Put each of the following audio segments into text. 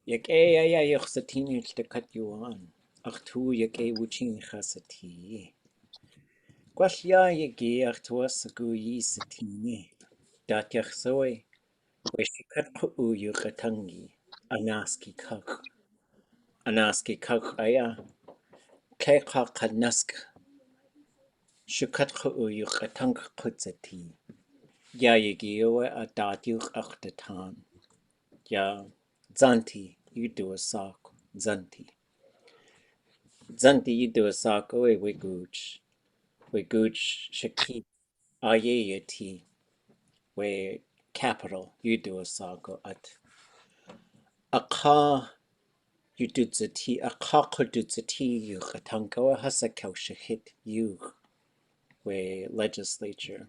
yatee yoxatini the cut you on. Atu yatee wuchin hasati. Gwashya yagi artuasagu yisatini. Datyach soy. Shukát Ḳu.oo yuqatangi. Anaskí kaq. Anaskí kaq aya. Kayqa qanask. Shukát Ḳu.oo yuqatang qutzati. Ya yagiwa a datyuq aqtatan. Ya zanti yuduasak. Zanti. Zanti yuduasak oe Wooch. Wooch shakit ayayati. We capital yuduasak at. Aka yudutsati aqaqudutsati yuqatanko hasakaushahit yu we legislature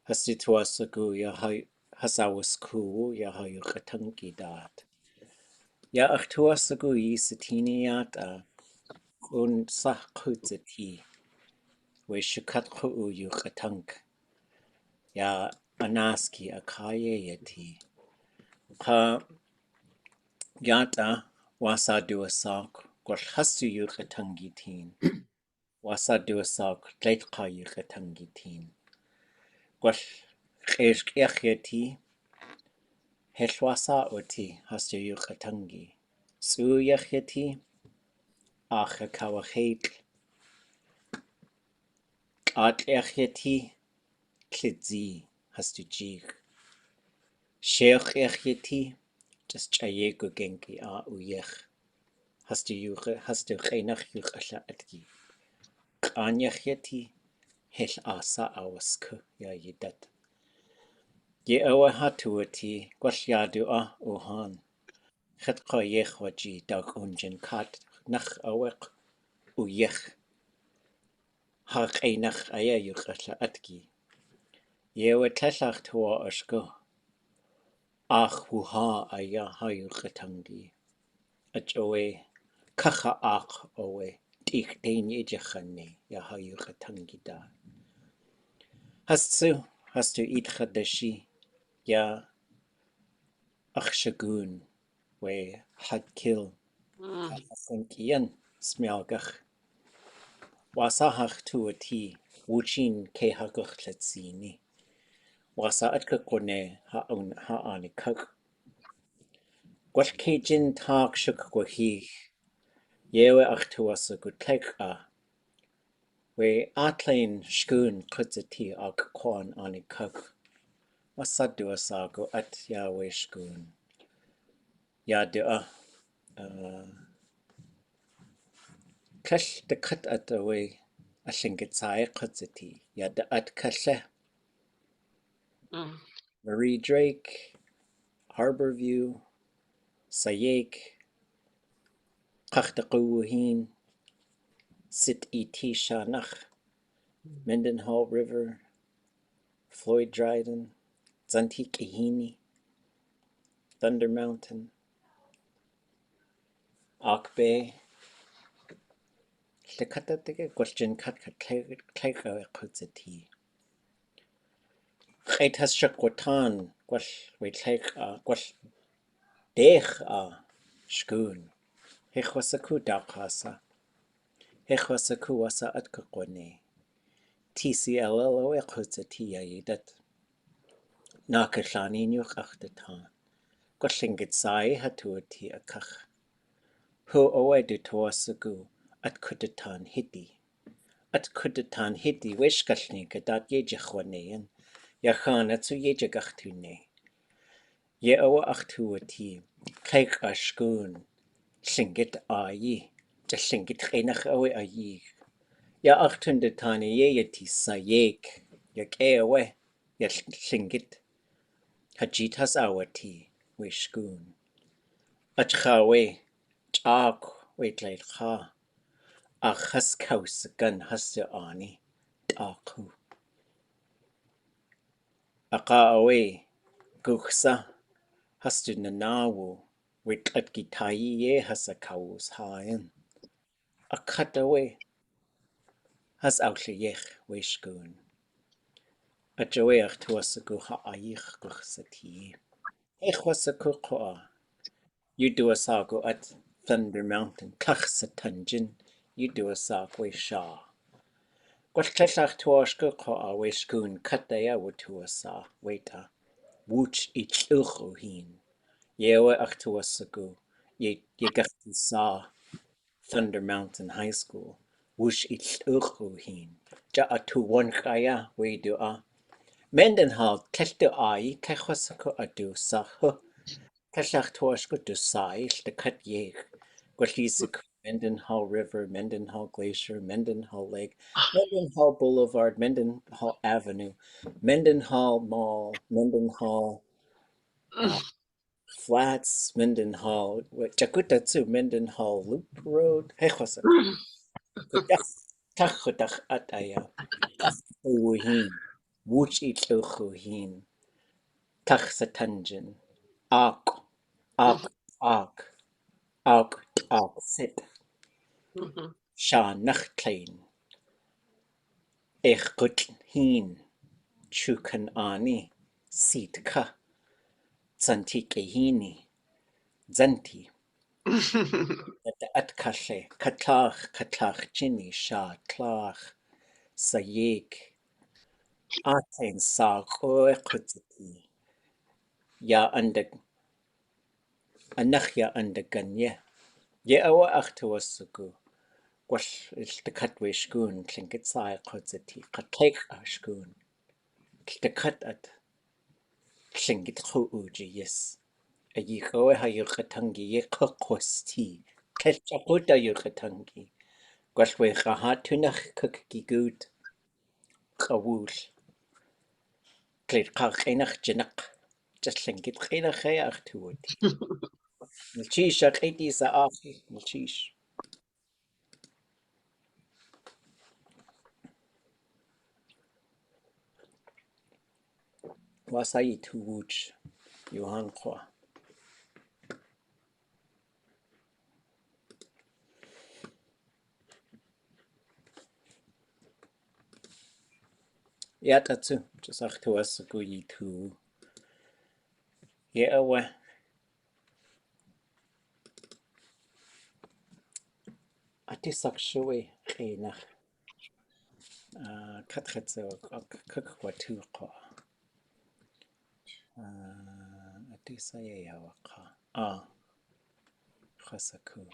hasituasagu ya hasawasku ya yuqatanki dat ya artuasagu yisatiniat un sahqutsati we Shukát Ḳu.oo yuqatank ya Anaskí akayeyati qa yata wasaduasak gwalhasu yuqatangitin wasaduasak tleitqa yuqatangitin gwal qeshqiachiati helwasa-oti hastu yuqatangi suyachiati achakawahek atliachiati klidzi hastu jig sheachiati just chayego genki a uyech hastu qenach yuqalatki qanyachiati hel asa awask ya yidat ye awa hatuati gwashyadu a ohan khatqa yechwaji dag unjen kat nach awek uyech ha qenach aya yuqalatki ye wa tlallach tuwa ashko ach wuha aya ha yuqatangi achowe kacha ach owe tik dein yejachani ya ha yuqatangi da hastu idchadashi ya akshagun we hadkil hasankian smialgach wasahach tuati wuchin ke hagachlatsini wasa atkakone ha anikak gwal kejin tak shukwahi yewe achtuasa gutlek we atlain shkun kutzati ag kwan anikak wasaduasago at yawe shkun ya dua kash de kat at away ashingitsai kutzati ya da at kashe Marie Drake Harborview Sayek Qachtaqawuhin Sit E.T. Shanach Mendenhall River Floyd Dryden Zanti Kayaaní Thunder Mountain Auk Bay Llakatatike Gwastin Katka Kleka Kutzati Khaitas Shakwatan Gwash we Gwash Dech Shkun Hechwasaku Dakasa Hechwasaku wasa atkakwane TCLLO Kutzati Yayidat Nakashani Nyuk Achtatan Gwashingitsai Hatuati Akach Hu owe de Toasagu Át Kudatáan Hídi Át Kudatáan Hídi Wishkashnika dat Yejachwanean Yachana zu Yejagachtune Ye owe Achtuati Kaik Ashkun Shingit Ayi Jashingit Renach owe Ayi Ya Achtundatani Yeti Sayek Yak owe Yashingit Hajitas Awati Wishkun Achchawe Chak Wetlailcha Achas Kaus Gun Hasu Ani Taku Aka away Guchsa Hastu Nanawu Witlatki Taye Hasakaus Hayan A cut away Has Outlayech Wishkun A Joeach Tuasagu Ha Ayich Guchsati Echwasaku Koa You do a sago at Thunder Mountain, Káxatangin, you do a sago way Shaw. Gwelltellach tuashka ko a way schoon Kataya would to a sa, waita, Wooch each ilchuhin. Yewe ach to a sago, ye gachti sa, Thunder Mountain High School, Wooch each ilchuhin. Ja a to one kaya, way do a. Mendenhall, Kelto ai, Kachosako a do sa, Kallach tuashka do sa, the cut yeg. Gwellisik, Mendenhall River, Mendenhall Glacier, Mendenhall Lake, Mendenhall Boulevard, Mendenhall Avenue, Mendenhall Mall, Mendenhall Flats, Mendenhall, Jakutatsu, Mendenhall Loop Road, Hechosak, Tachudach Ataya, Uhin, Wooch Itluchuhin, Tachsatangin, Ak, Ak, Ak, Ak, Sit, Sha Nachtlein. Eich gutl hín, Kayaaní, Seat ka, Zanti Kayaaní, Zanti, ʼatkalle, Katlach Ginny, Sha, Tlach, Sayeg, Atain saax'ú ʼatudli, Ya Anach ya ganye, Ye awa achtuasugu, Gwell the cutway schoon, Clinket sai ʼatudli, Katlech a schoon, The cut at Shukát Ḳu.oo yes. A yiko ha yurkatangi ye kokosti. Kelchaputa yurkatangi. Gwalwe rahatunach kukigud. Kawul. Kled kakeinach jinak. Jaslingit keinach ach tuoti. Milchish a kedi sa achi. Milchish. Wasai tu Wooch. Johan Kwa. Yatatsu. Just ach tu asagu yi tu. Ye awa. Atisak shui keinach. Katretso kukwa tu kwa. Adisaya yawaka. Chasaku.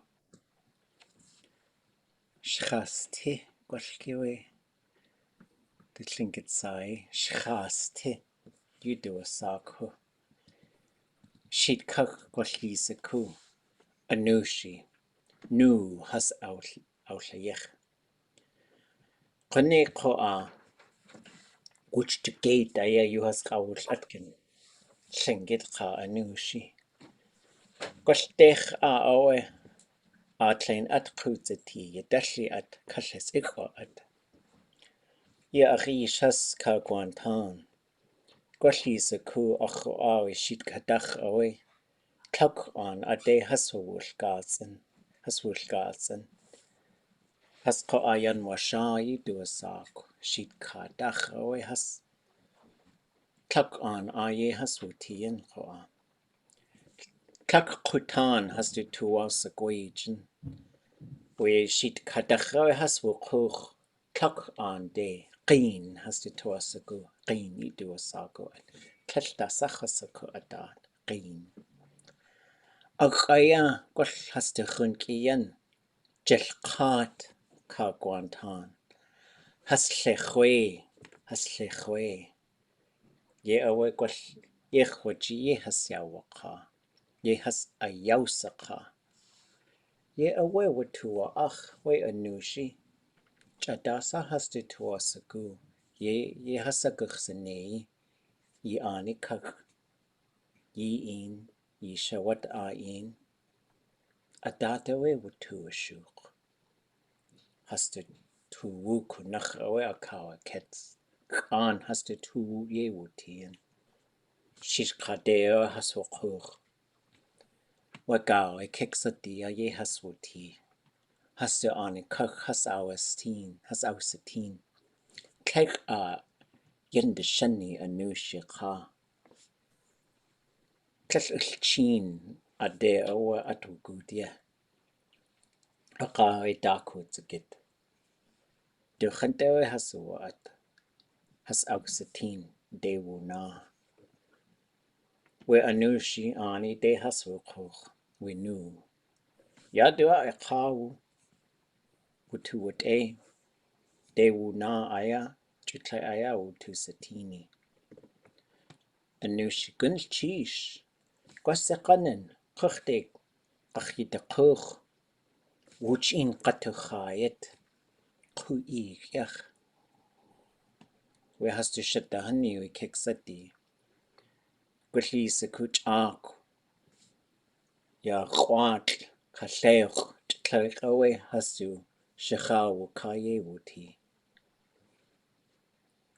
Shchaste. Gwalkiwe. The Tlingit sai. Shchaste. You do a saku. Sheet kuk gwalkisaku. Anushi. Nu has outlayech. Kone ko a. Wooch to gate aya you has kawul atkin. Tlingit ka anushi. Gwaltech a awe. Atlein at kudzeti. Yedashli at kashes ikwa at. Ye arish has ka guantan. Gwalkisaku achu awe sheet kadach awe. Klok on a day haswulgazen. Has ko ayan washa do a sak. Sheet kadach awe has. Klok on aye haswutien ko. Klok kutan has to tuwas a gwagin. We sheet kadach awe haswukuch. Klok on day. Qeen has to tuwas a go. Qeen do a sago. Kelta sachasako adat. Qeen. Aya gwell has to chunkian. Jelchat ka guantan. Has lechwe. Ye awe gwell yechwaji ye has yawaka. Ye has a yausaka. Ye awe watua ach we anushi. Jadasa has to tuasagu. Ye has a guxene. Ye ani kak. Ye in. Ye shawat ain. Adatawe watua shuk. Has to tu kunach awe akawa kets. Khan has to tu ye wutien. Shish kadeo has wakuch. Wagao e keksatia ye has wuti. Has to ani kak has awestin. Has ausatin. Kek a yendeshani anu shikha. Kek ilchin. adawóodli atugudia. Aqawe dakutzigit. Duchantewe hasuat. Has auxatin dewuna. We anushi ani de hasukuch. We knew. Yadua aqawu. Wutuwate. Dewuna aya. Chitle aya wutusatini. Anushi gunchish. Kwasakanen. Kuchtek. Qachidakukh. Wooch in qatukhayet. Kuikyach. We has to shut the honey we kicksati. Gwlisa kuch ak. Ya kwat. Kasheikh. Tlaikawe has to shakhawu kaye wuti.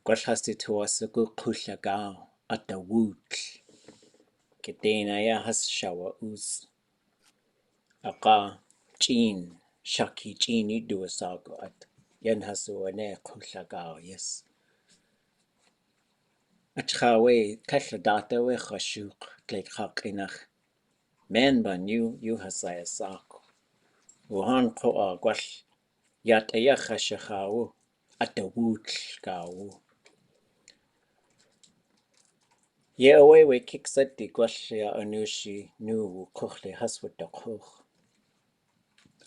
Gwal has to tuasagu kushagao. At the Wooch. Kedena ya has shawa us. Aka. Chin. Shaki chin you do a sago at. Yan hasu ane kushagao yes. Achkawe kashdata we khashuk kleit khakinach. Men ban you hasaya sak. Wuhan ko agwal yatee khashakhawu adawóodli gawu. Ye away we kicksat di gwal ya anushi nu kuchli haswat da kuch.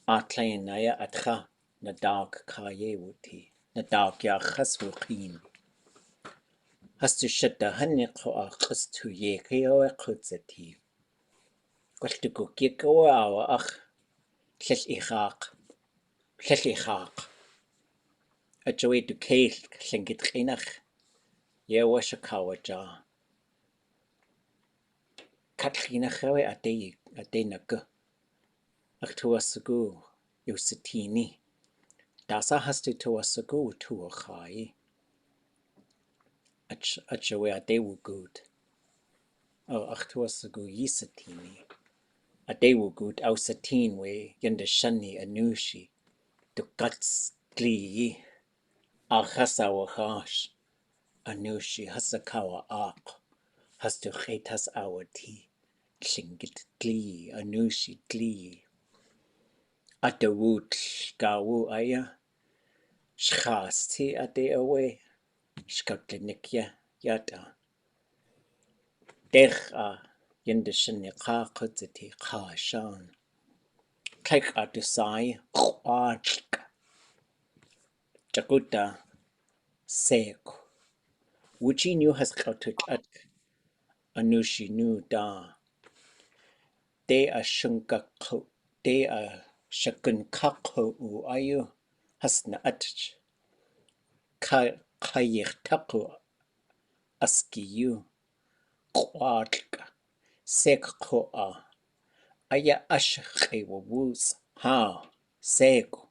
Atlain naya atcha na dag kaye wuti. Na dag ya khaswukin. Has to shut the honey ko akhs to ye kayo kutzati. Gwal tu go kiko awa ach. Llall ichaq. A joey du Yéil llengit chinach. Ye wa shakawa ja. Kat chinach awe ade naga. Ach tuasagu yusatini. Dasa hastu tuasagu tuachai. A joey ade wugud. Ach tuasagu yisatini. Ade wugud ausatin we yendashani anushi. Du guts gli. Achasawa hash. Anushi hasakawa ak. Has to hate has our tea. Klingit glee, anushi glee. Adawóodli gawu aya. Schasti ade away. ʼakaduneek yata. Dech yendishani qaqutzati qashan. Kaik adusai qwatsk. Jaguta seko. Wuchi nu has qautut at. Anushi nu da. De a Shukát Ḳu.oo ayu hasna atch. Kayeix askiyu. Qwatk. Sekkoa. Aya ashqewawus. Ha. Seko.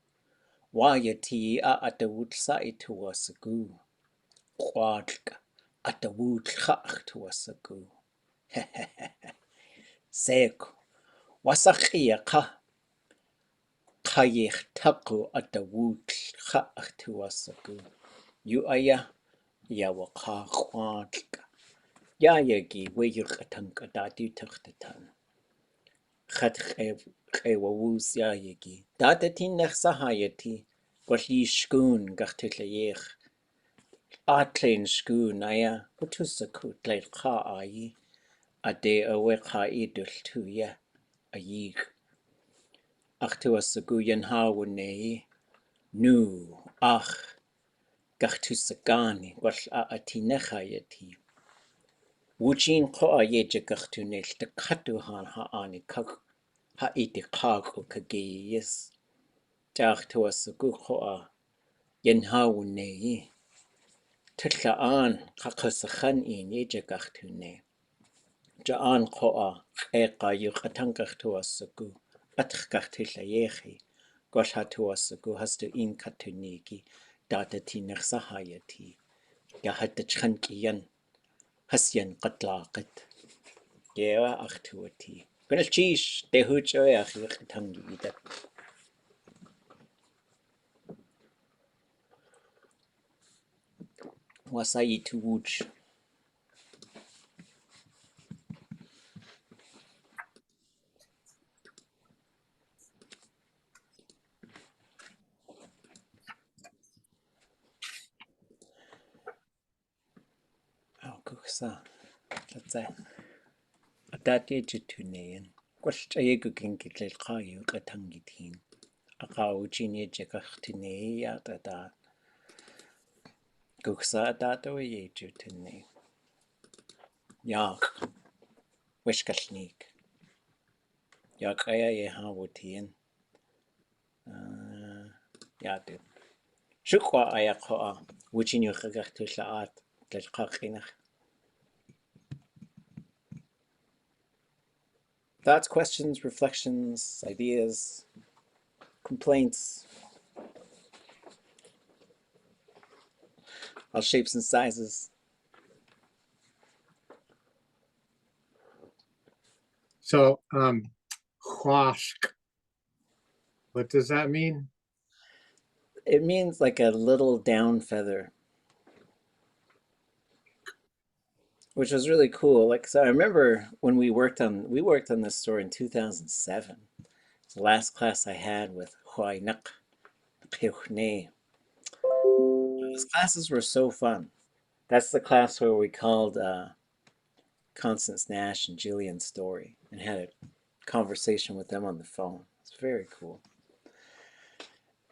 Yatee adawóodli saituasagu. Qwatk. Adawóodli tuasagu. Seko. Wasaqiyaka. Kayeix adawóodli tuasagu. You aya yawaqa qwatk. Yagi weyurqatanka dadu tuqtatan. Khat qewawus yagi. Dadatin naxsahayati. Gwalli shkun gartutlayech. Atlain shkun aya. Butusakut leilqa ayi. Ade aweqa idul tuya. Ayig. Achtuasagu yanhawune. Nu. Ach. Gartusagani. Gwal atinechayati. Wuchin ko ayeje gartunel te katuhan ani kak iti kaku kageyes. Jachtuasagu ko yanhawune. Tutlaan kakasakhan in yeje gartune. Jaan ko eka yuqatangartuasagu. Atgartilayechi. Gwalhatuasagu hastu in katunegi. Dadatinexsahayati. Yahatachkankiyan. Hasyan qatlaqat. Yewa achtuati. Gwnalchish de huchoe achiqtangi idat. Wasai to Wooch. Guksa. That's it. Adate Jutunean. Queshayagukin Kitlkayu Katangitin. Akauchini Jekachtinei at Adat. Guksa Adato Yejutune. Yak. Wishkashnik. Yakaya Yehawutian. Yadu. Shukwa Ayakoa. Wooching you Kagatulat. Thoughts, questions, reflections, ideas, complaints, all shapes and sizes. So, huask, what does that mean? It means like a little down feather, which was really cool. Like, so I remember when we worked on this story in 2007. It's the last class I had with Huaynak Peuchne. Those classes were so fun. That's the class where we called Constance Nash and Jillian's story and had a conversation with them on the phone. It's very cool.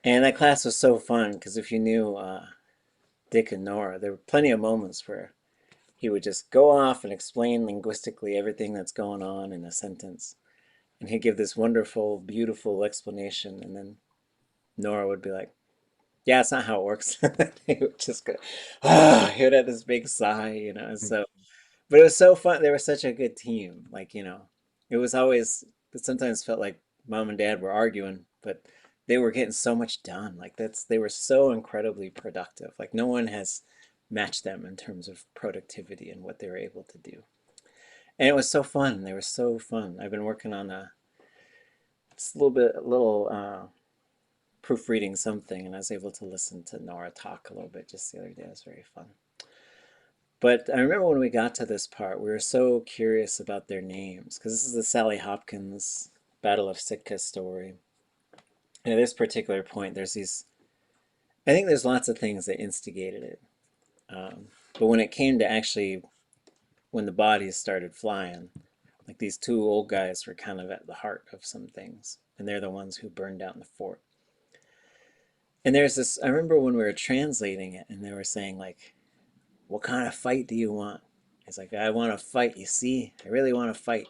And that class was so fun because if you knew Dick and Nora, there were plenty of moments where he would just go off and explain linguistically everything that's going on in a sentence. And he'd give this wonderful, beautiful explanation. And then Nora would be like, yeah, it's not how it works. He would just go, he would have this big sigh, you know. So, but it was so fun. They were such a good team. Like, you know, it was always, it sometimes felt like mom and dad were arguing, but they were getting so much done. Like they were so incredibly productive. Like no one has matched them in terms of productivity and what they were able to do. And it was so fun. They were so fun. I've been working on a little proofreading something, and I was able to listen to Nora talk a little bit just the other day. It was very fun. But I remember when we got to this part, we were so curious about their names because this is the Sally Hopkins Battle of Sitka story. And at this particular point, there's these, I think there's lots of things that instigated it. But when it came to actually, when the bodies started flying, like these two old guys were kind of at the heart of some things. And they're the ones who burned down the fort. And there's this, I remember when we were translating it and they were saying like, what kind of fight do you want? It's like, I want to fight, you see? I really want to fight.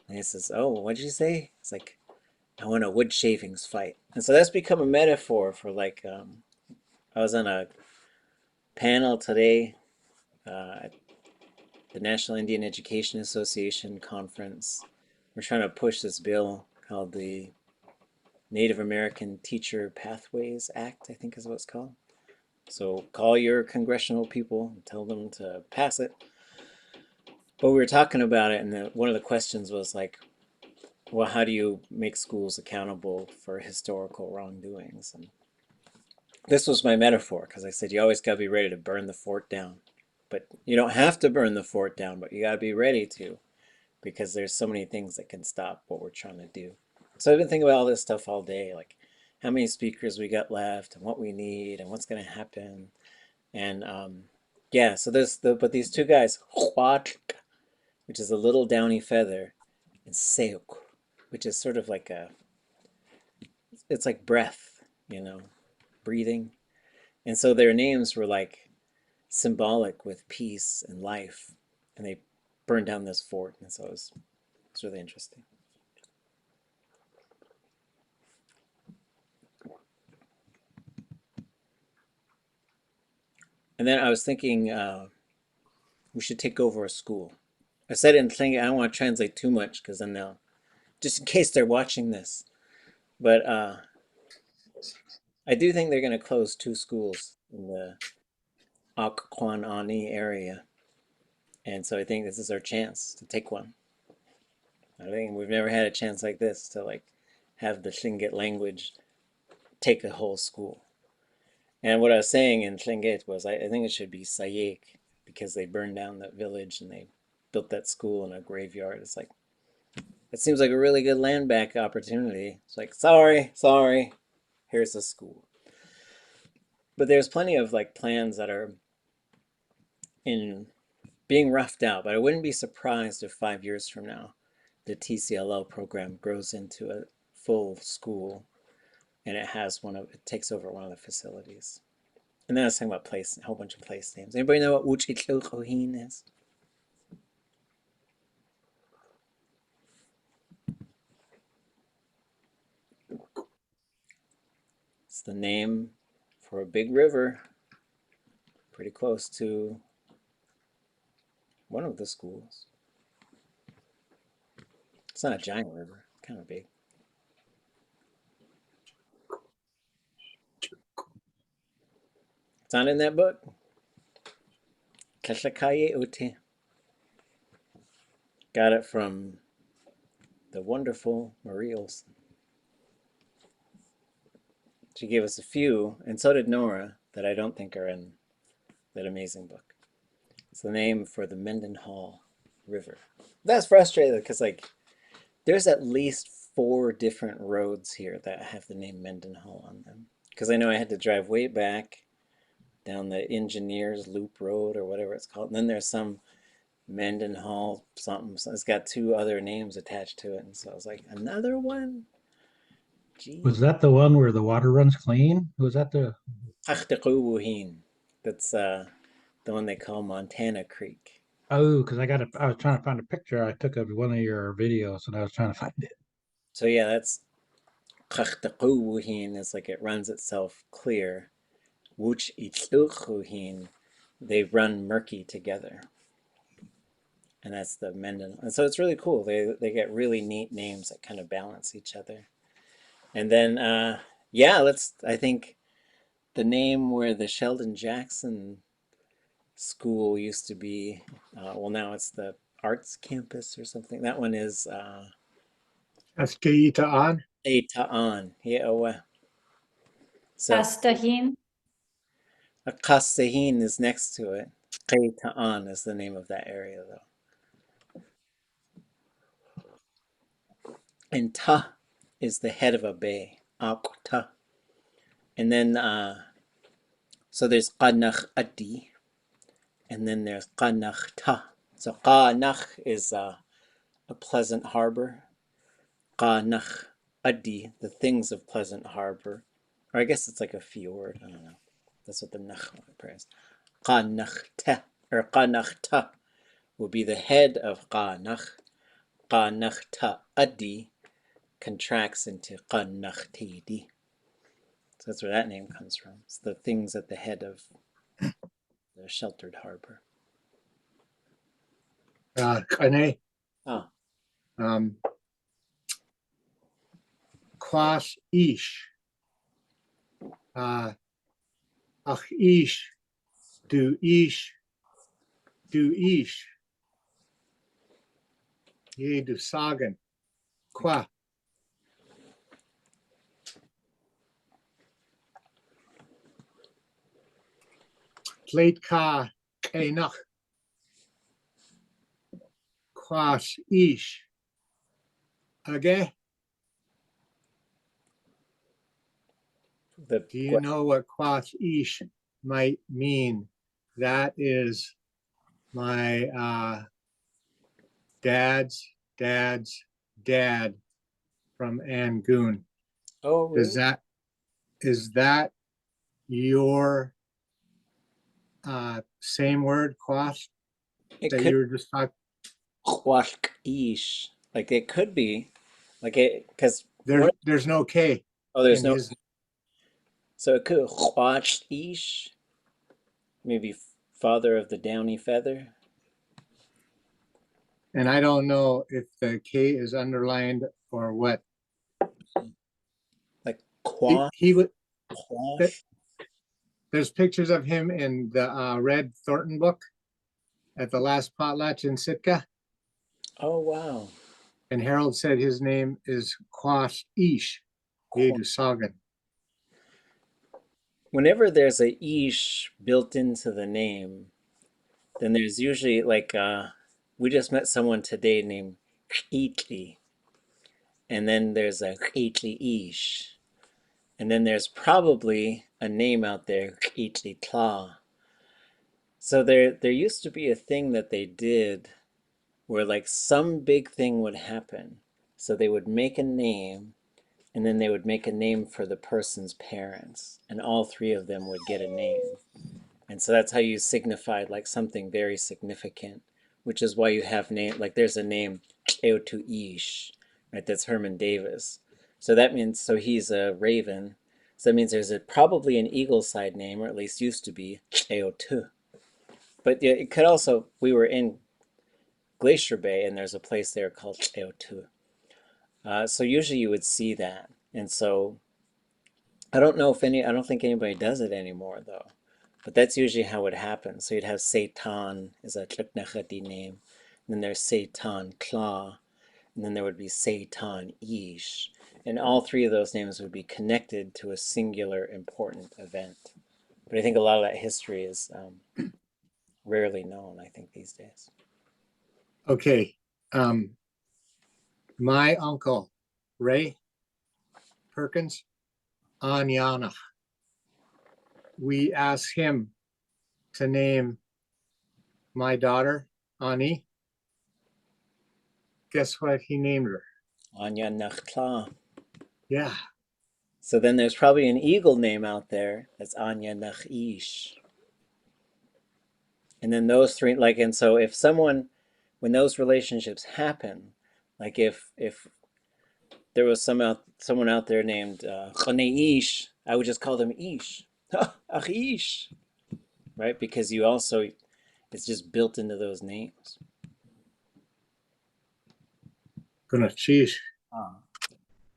And he says, oh, what did you say? It's like, I want a wood shavings fight. And so that's become a metaphor for like, I was on a panel today at the National Indian Education Association conference. We're trying to push this bill called the Native American Teacher Pathways Act, I think is what it's called. So call your congressional people and tell them to pass it. But we were talking about it, and one of the questions was like, well, how do you make schools accountable for historical wrongdoings? And this was my metaphor, because I said you always got to be ready to burn the fort down. But you don't have to burn the fort down, but you got to be ready to, because there's so many things that can stop what we're trying to do. So I've been thinking about all this stuff all day, like how many speakers we got left and what we need and what's going to happen. And yeah, so but these two guys, which is a little downy feather, and seuk, which is sort of like it's like breath, you know, breathing. And so their names were like symbolic with peace and life. And they burned down this fort. And so it's really interesting. And then I was thinking we should take over a school. I said in Lingi, I don't want to translate too much because then they'll, just in case they're watching this. But I do think they're going to close two schools in the Kayaaní area. And so I think this is our chance to take one. I think we've never had a chance like this to like have the Tlingit language take a whole school. And what I was saying in Tlingit was I think it should be Sayek because they burned down that village and they built that school in a graveyard. It's like, it seems like a really good land back opportunity. It's like, sorry, here's the school. But there's plenty of like plans that are in being roughed out, but I wouldn't be surprised if 5 years from now, the TCLO program grows into a full school and it takes over one of the facilities. And then I was talking about a whole bunch of place names. Anybody know what Wooch is? It's the name for a big river pretty close to one of the schools. It's not a giant river, kind of big. It's not in that book. ʼatee. Got it from the wonderful Marie Olson. She gave us a few, and so did Nora, that I don't think are in that amazing book. It's the name for the Mendenhall River. That's frustrating because there's at least 4 different roads here that have the name Mendenhall on them. Because I know I had to drive way back down the Engineers Loop Road or whatever it's called. And then there's some Mendenhall something. So it's got 2 other names attached to it. And so I was like, another one? Gee. Was that the one where the water runs clean? Was that the... That's the one they call Montana Creek. Oh, because I was trying to find a picture I took of one of your videos and I was trying to find it. So yeah, that's is like it runs itself clear. Wooch, they run murky together. And that's the Mendenhall. And so it's really cool. They get really neat names that kind of balance each other. And then, I think the name where the Sheldon Jackson School used to be, now it's the Arts Campus or something. That one is Kayaaní. ʼatánki. So Kayaaní. Kayaaní is next to it. Kayaaní is the name of that area, though. And Ta is the head of a bay. Ta. And then, so there's ʼanaskí, and then there's ʼanaskí. So ʼanaskí is a pleasant harbor. ʼanaskí, the things of pleasant harbor. Or I guess it's like a fjord. I don't know. That's what the nach prayers. ʼanaskí or ʼanaskí will be the head of ʼanaskí. ʼanaskí contracts into ʼanaskí. So that's where that name comes from. It's the things at the head of the sheltered harbor. Kayaaní. Oh. Kayeix. Ach du ish. Ye du sagen. Qua. Plate ka kainach. Kayeix. Okay. Do you know what kayeix might mean? That is my dad's dad from Angoon. Oh, really? Is that your same word, kayeix, that you were just talking? Kayeix. Like it could be, like it, because there's no K. Oh, there's no. So it could kayeix, maybe father of the downy feather. And I don't know if the K is underlined or what. Like he would. There's pictures of him in the Red Thornton book at the last potlatch in Sitka. Oh, wow. And Harold said his name is kayeix. Whenever there's a ish built into the name, then there's usually like, we just met someone today named Yéil. And then there's a ish. And then there's probably a name out there, ʼatudli.átk. So there used to be a thing that they did where like some big thing would happen. So they would make a name and then they would make a name for the person's parents, and all three of them would get a name. And so that's how you signified like something very significant, which is why you have name like there's a name ʼatudli.átk, right? That's Herman Davis. So that means so he's a raven. So that means there's probably an eagle side name, or at least used to be ʼatú. But yeah, it could also we were in Glacier Bay, and there's a place there called ʼatú. So usually you would see that, and so I don't think anybody does it anymore though. But that's usually how it happens. So you'd have Satan is a Tlutnachati name, and then there's Satan Kla, and then there would be Satan Ish, and all three of those names would be connected to a singular important event. But I think a lot of that history is rarely known, I think, these days. Okay. My uncle, Ray Perkins, Anyana. We asked him to name my daughter, Ani. Guess what he named her? Anya Nachkla. Yeah. So then there's probably an eagle name out there that's Anya Nachish. And then those three, like, and so if someone, when those relationships happen, like if there was someone out there named Kayeix, I would just call them Ish. Achish. Right? Because you also, it's just built into those names. Gonna cheese.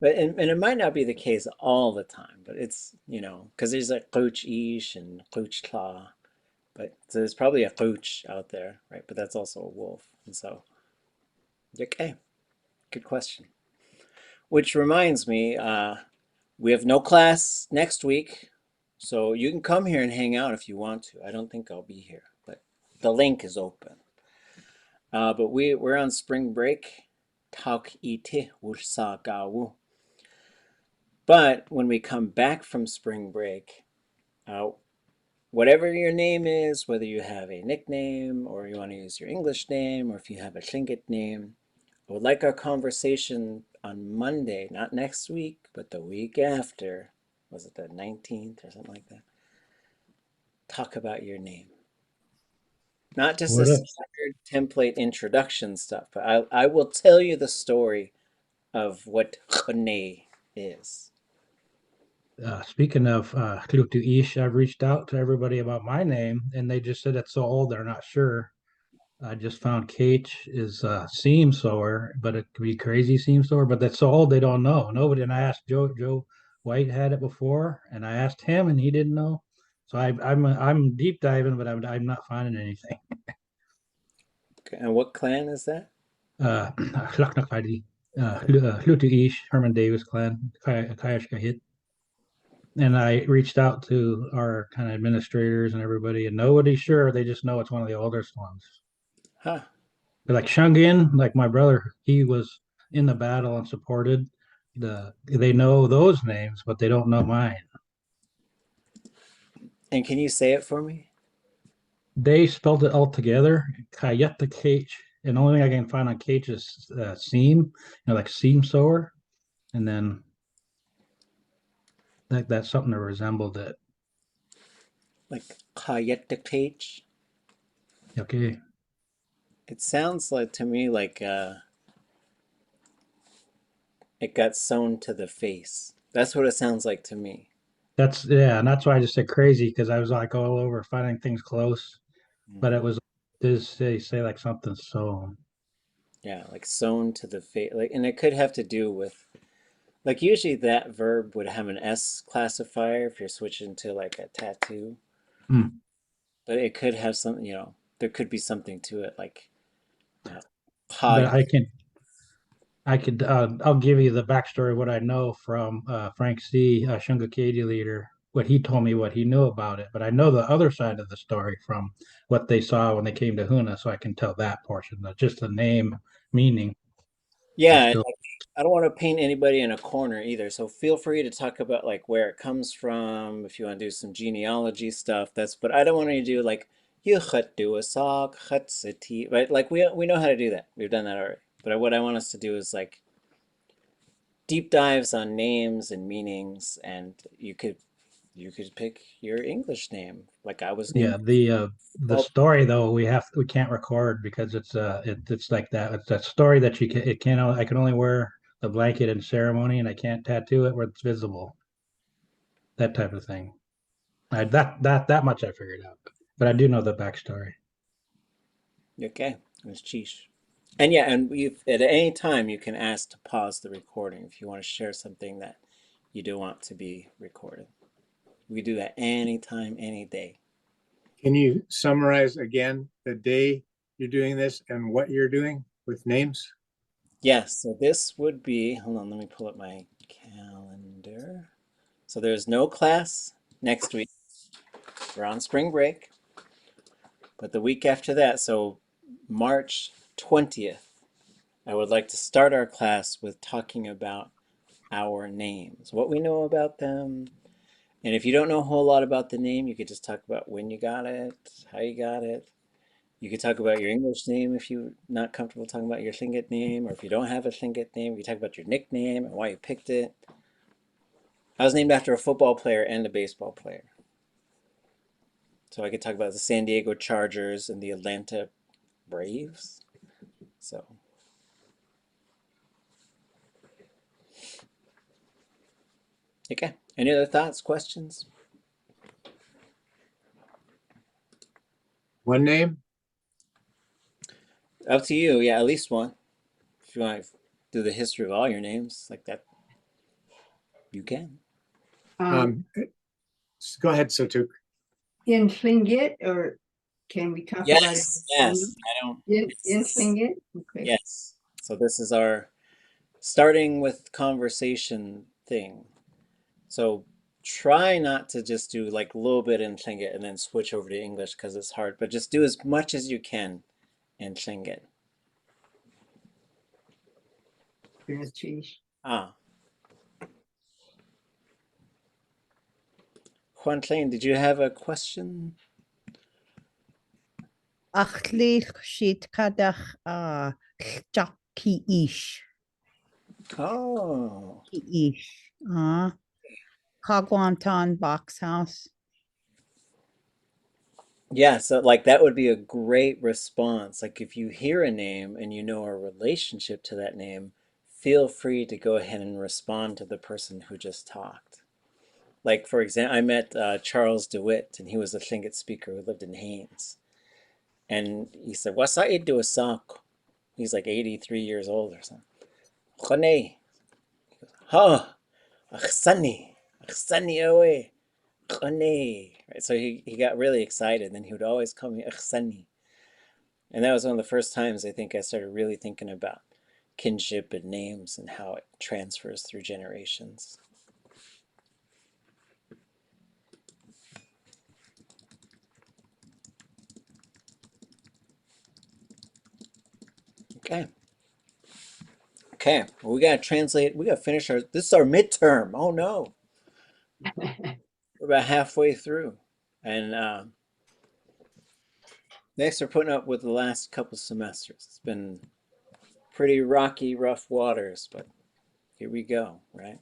But and it might not be the case all the time, but it's, because there's like Wooch Ish and Wooch Kla. But so there's probably a Wooch out there, right? But that's also a wolf. And so, okay, good question. Which reminds me, we have no class next week, so you can come here and hang out if you want to. I don't think I'll be here, but the link is open. But we're on spring break. Tauk ite wulsa gawu. But when we come back from spring break, whatever your name is, whether you have a nickname or you want to use your English name, or if you have a Tlingit name, I would like our conversation on Monday, not next week, but the week after. Was it the 19th or something like that? Talk about your name. Not just a standard template introduction stuff, but I will tell you the story of what ʼatánki is. Speaking of ʼatudli.átk, I've reached out to everybody about my name, and they just said it's so old they're not sure. I just found kayeix is seam sewer, but it could be crazy seam sewer, but that's so old they don't know. Nobody. And I asked Joe White had it before, and I asked him, and he didn't know. So I'm deep diving, but I'm not finding anything. Okay, and what clan is that? Llaknakadi, ʼatudli.átk, Herman Davis clan, kayeix. And I reached out to our kind of administrators and everybody, and nobody's sure. They just know it's one of the oldest ones. Huh. But like Shungin, like my brother, he was in the battle and supported they know those names, but they don't know mine. And can you say it for me? They spelled it all together, kayeix, and the only thing I can find on kayeix is seam, like seam sewer, and then that's something that resembled it. Like kayeix? Okay. It sounds like to me like it got sewn to the face. That's what it sounds like to me. And that's why I just said crazy because I was like all over finding things close, but it was does say like something so. Yeah, like sewn to the face. Like, and it could have to do with like usually that verb would have an S classifier if you're switching to like a tattoo. But it could have something, there could be something to it, like But I'll give you the backstory of what I know from Frank C. Shungakadi leader, what he told me, what he knew about it. But I know the other side of the story from what they saw when they came to Huna, so I can tell that portion, not just the name meaning. Yeah, and like, I don't want to paint anybody in a corner either. So feel free to talk about like where it comes from, if you want to do some genealogy stuff. But I don't want you to do like right? Like we know how to do that. We've done that already. But what I want us to do is like deep dives on names and meanings, and you could pick your English name. Like I was Yeah, named. the story though we can't record because it's like that. It's that story that you can it can't I can only wear the blanket in ceremony and I can't tattoo it where it's visible. That type of thing. That much I figured out. But I do know the backstory. Okay, it's Cheesh. And yeah, and we at any time you can ask to pause the recording if you want to share something that you do want to be recorded. We do that anytime, any day. Can you summarize again the day you're doing this and what you're doing with names? Yes, so this would be, hold on, let me pull up my calendar. So there's no class next week. We're on spring break. But the week after that, so March 20th, I would like to start our class with talking about our names, what we know about them. And if you don't know a whole lot about the name, you could just talk about when you got it, how you got it. You could talk about your English name if you're not comfortable talking about your Tlingit name, or if you don't have a Tlingit name, you talk about your nickname and why you picked it. I was named after a football player and a baseball player. So I could talk about the San Diego Chargers and the Atlanta Braves. So, okay. Any other thoughts, questions? One name? Up to you. Yeah, at least one. If you want to do the history of all your names like that, you can. Um, go ahead, Sotuk. In Tlingit, or can we talk about it? Yes. I don't. In Tlingit? Okay. Yes. So this is our starting with conversation thing. So try not to just do like a little bit in Tlingit and then switch over to English because it's hard, but just do as much as you can in Tlingit. Ah. Juan Tlane, did you have a question? Kayeix. Oh. Kagwantan box house. Yeah, so like that would be a great response. Like if you hear a name and you know a relationship to that name, feel free to go ahead and respond to the person who just talked. Like for example, I met Charles DeWitt, and he was a Tlingit speaker who lived in Haynes. And he said, "What's I do a sock?" He's like 83 years old or something. Khane. Ha, Akhsani. Akhsani away. Khane. Right, so he got really excited, and then he would always call me Akhsani. And that was one of the first times I think I started really thinking about kinship and names and how it transfers through generations. Okay. Okay, well, we gotta translate. We gotta finish our. This is our midterm. Oh no, we're about halfway through, and next we're putting up with the last couple semesters. It's been pretty rocky, rough waters, but here we go. Right.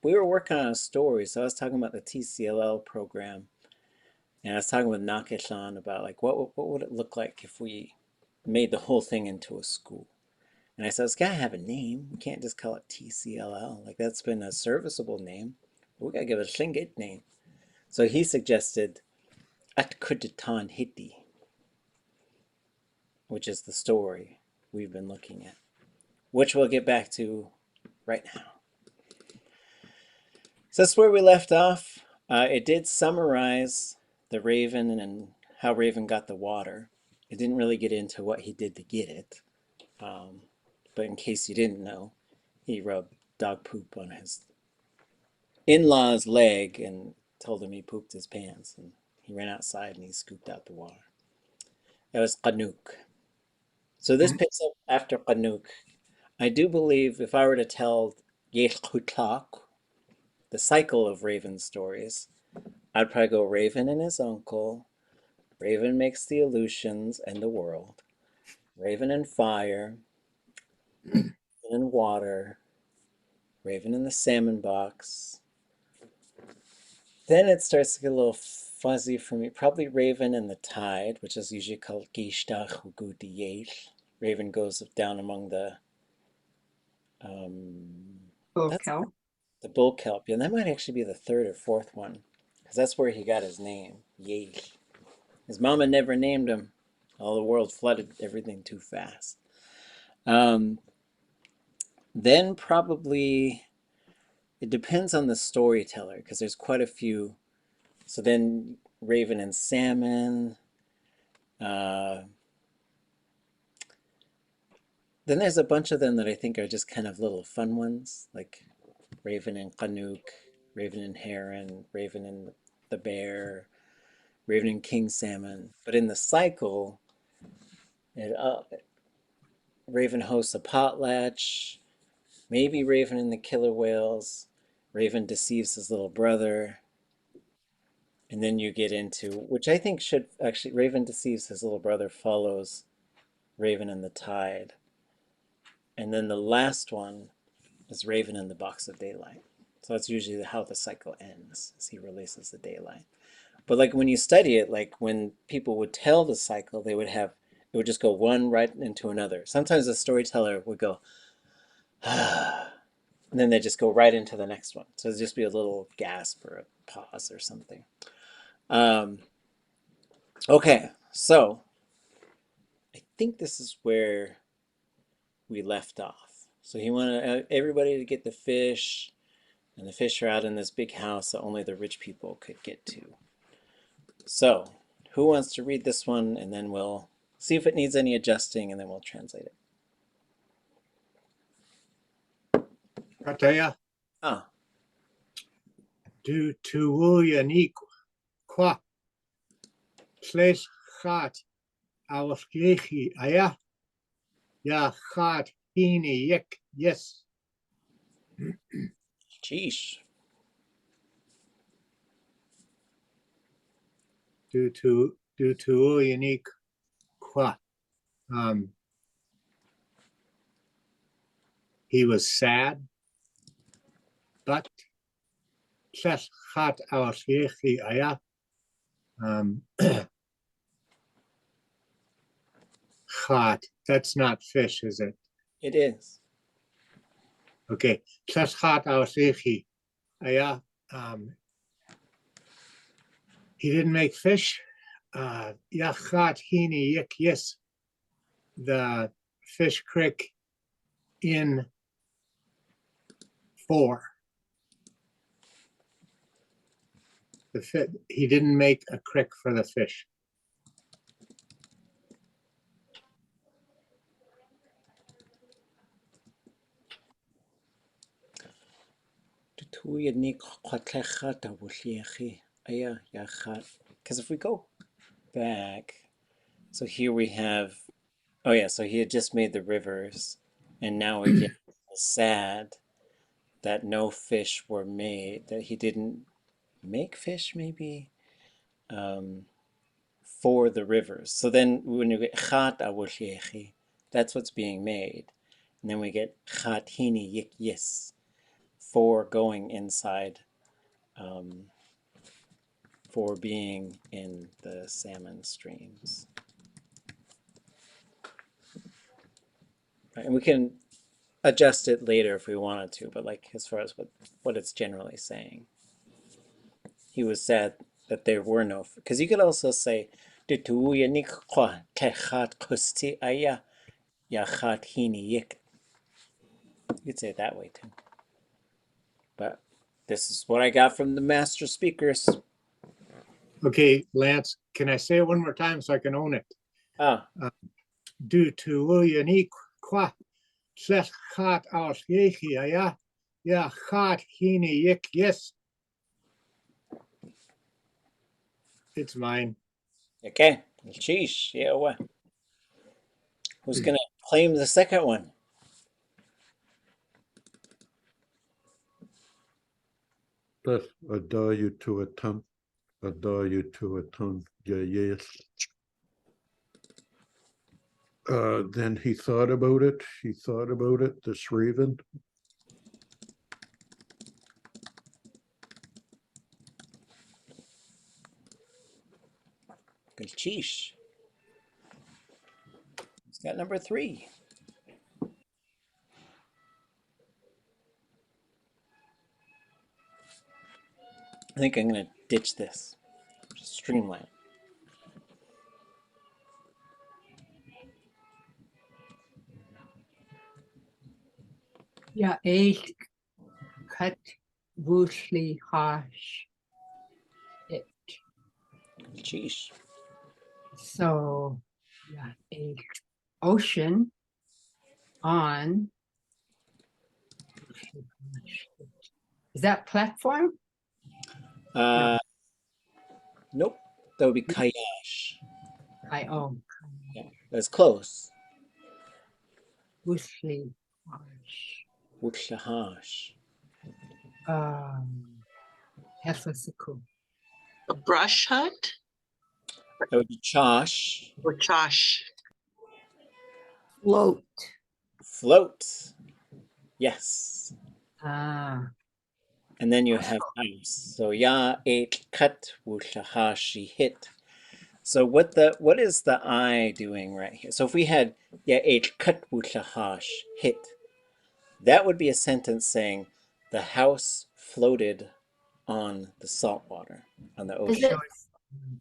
We were working on a story, so I was talking about the TCLL program, and I was talking with Nakeshan about like what would it look like if we made the whole thing into a school. And I said, it's got to have a name. We can't just call it TCLL. Like, that's been a serviceable name. We got to give it a Tlingit name. So he suggested Át Kudatáan Hídi, which is the story we've been looking at, which we'll get back to right now. So that's where we left off. It did summarize the raven and how Raven got the water. It didn't really get into what he did to get it. But in case you didn't know, he rubbed dog poop on his in-law's leg and told him he pooped his pants, and he ran outside and he scooped out the water. That was ʼakaduneek. So this picks up after ʼakaduneek. I do believe if I were to tell Yéil, the cycle of Raven stories, I'd probably go Raven and his uncle, Raven makes the illusions and the world. Raven and fire. Raven and water. Raven in the salmon box. Then it starts to get a little fuzzy for me. Probably Raven and the tide, which is usually called Shukát Ḳu.oo. Raven goes down among the Bull that's cow. the bull kelp. Yeah, and that might actually be the third or fourth one, because that's where he got his name, Yéil. His mama never named him. All the world flooded everything too fast. Then probably it depends on the storyteller, because there's quite a few. So then Raven and salmon. Then there's a bunch of them that I think are just kind of little fun ones, like Raven and ʼakaduneek, Raven and Héen, Raven and the bear, Raven and king salmon. But in the cycle, Raven hosts a potlatch, maybe Raven and the killer whales, Raven deceives his little brother, and then you get into, which I think should actually, Raven deceives his little brother follows Raven and the tide. And then the last one is Raven in the box of daylight. So that's usually how the cycle ends, as he releases the daylight. But like when you study it, like when people would tell the cycle, it would just go one right into another. Sometimes the storyteller would go, ah, and then they just go right into the next one. So it'd just be a little gasp or a pause or something. Okay, so I think this is where we left off. So he wanted everybody to get the fish, and the fish are out in this big house that only the rich people could get to. So who wants to read this one, and then we'll see if it needs any adjusting, and then we'll translate it. Kataya, du Kayaaní kwa gaat ʼatudli gaat Hídi yes. Sheesh. Du Kayaaní kwa. He was sad, but gaat ʼatudli. Gaat, that's not fish, is it? It is. Okay, gaat ʼatudli. He didn't make fish. Gaat Hídi yes. The fish creek in 4. He didn't make a creek for the fish. Because if we go back, so here we have, oh yeah, so he had just made the rivers, and now we get sad that no fish were made, that he didn't make fish maybe for the rivers. So then when you get ʼatudli, that's what's being made. And then we get ʼatánki yes, for going inside, for being in the salmon streams. Right, and we can adjust it later if we wanted to, but like as far as what it's generally saying. He was sad that there were no, because you could also say, you could say it that way too. But this is what I got from the master speakers. Okay, Lance, can I say it one more time so I can own it? Du Kayaaní kwa gaat ʼatudli gaat Hídi yes. It's mine. Okay, sheesh, yeah, what? Who's gonna claim the second one? That's adawóodli. adawóodli, Yéil. Then he thought about it. This raven. Galchish. He's got number 3. I think I'm going to ditch this. Just streamline. Yéil ʼatudli it. Galchish. So, Yéil, ocean on. Is that platform? Nope. That would be kayeix. Oh, Yeah, that's close. ʼatudli. Wuklahash. Hefasiku. A brush hut That would be chosh. or chosh? Float. Float. Yes. Ah, And then you have house. So ya ate cut wuklahashi hit. So what is the I doing right here? So if we had ya ate cut wuklahash hit, that would be a sentence saying the house floated on the salt water, on the Is ocean. it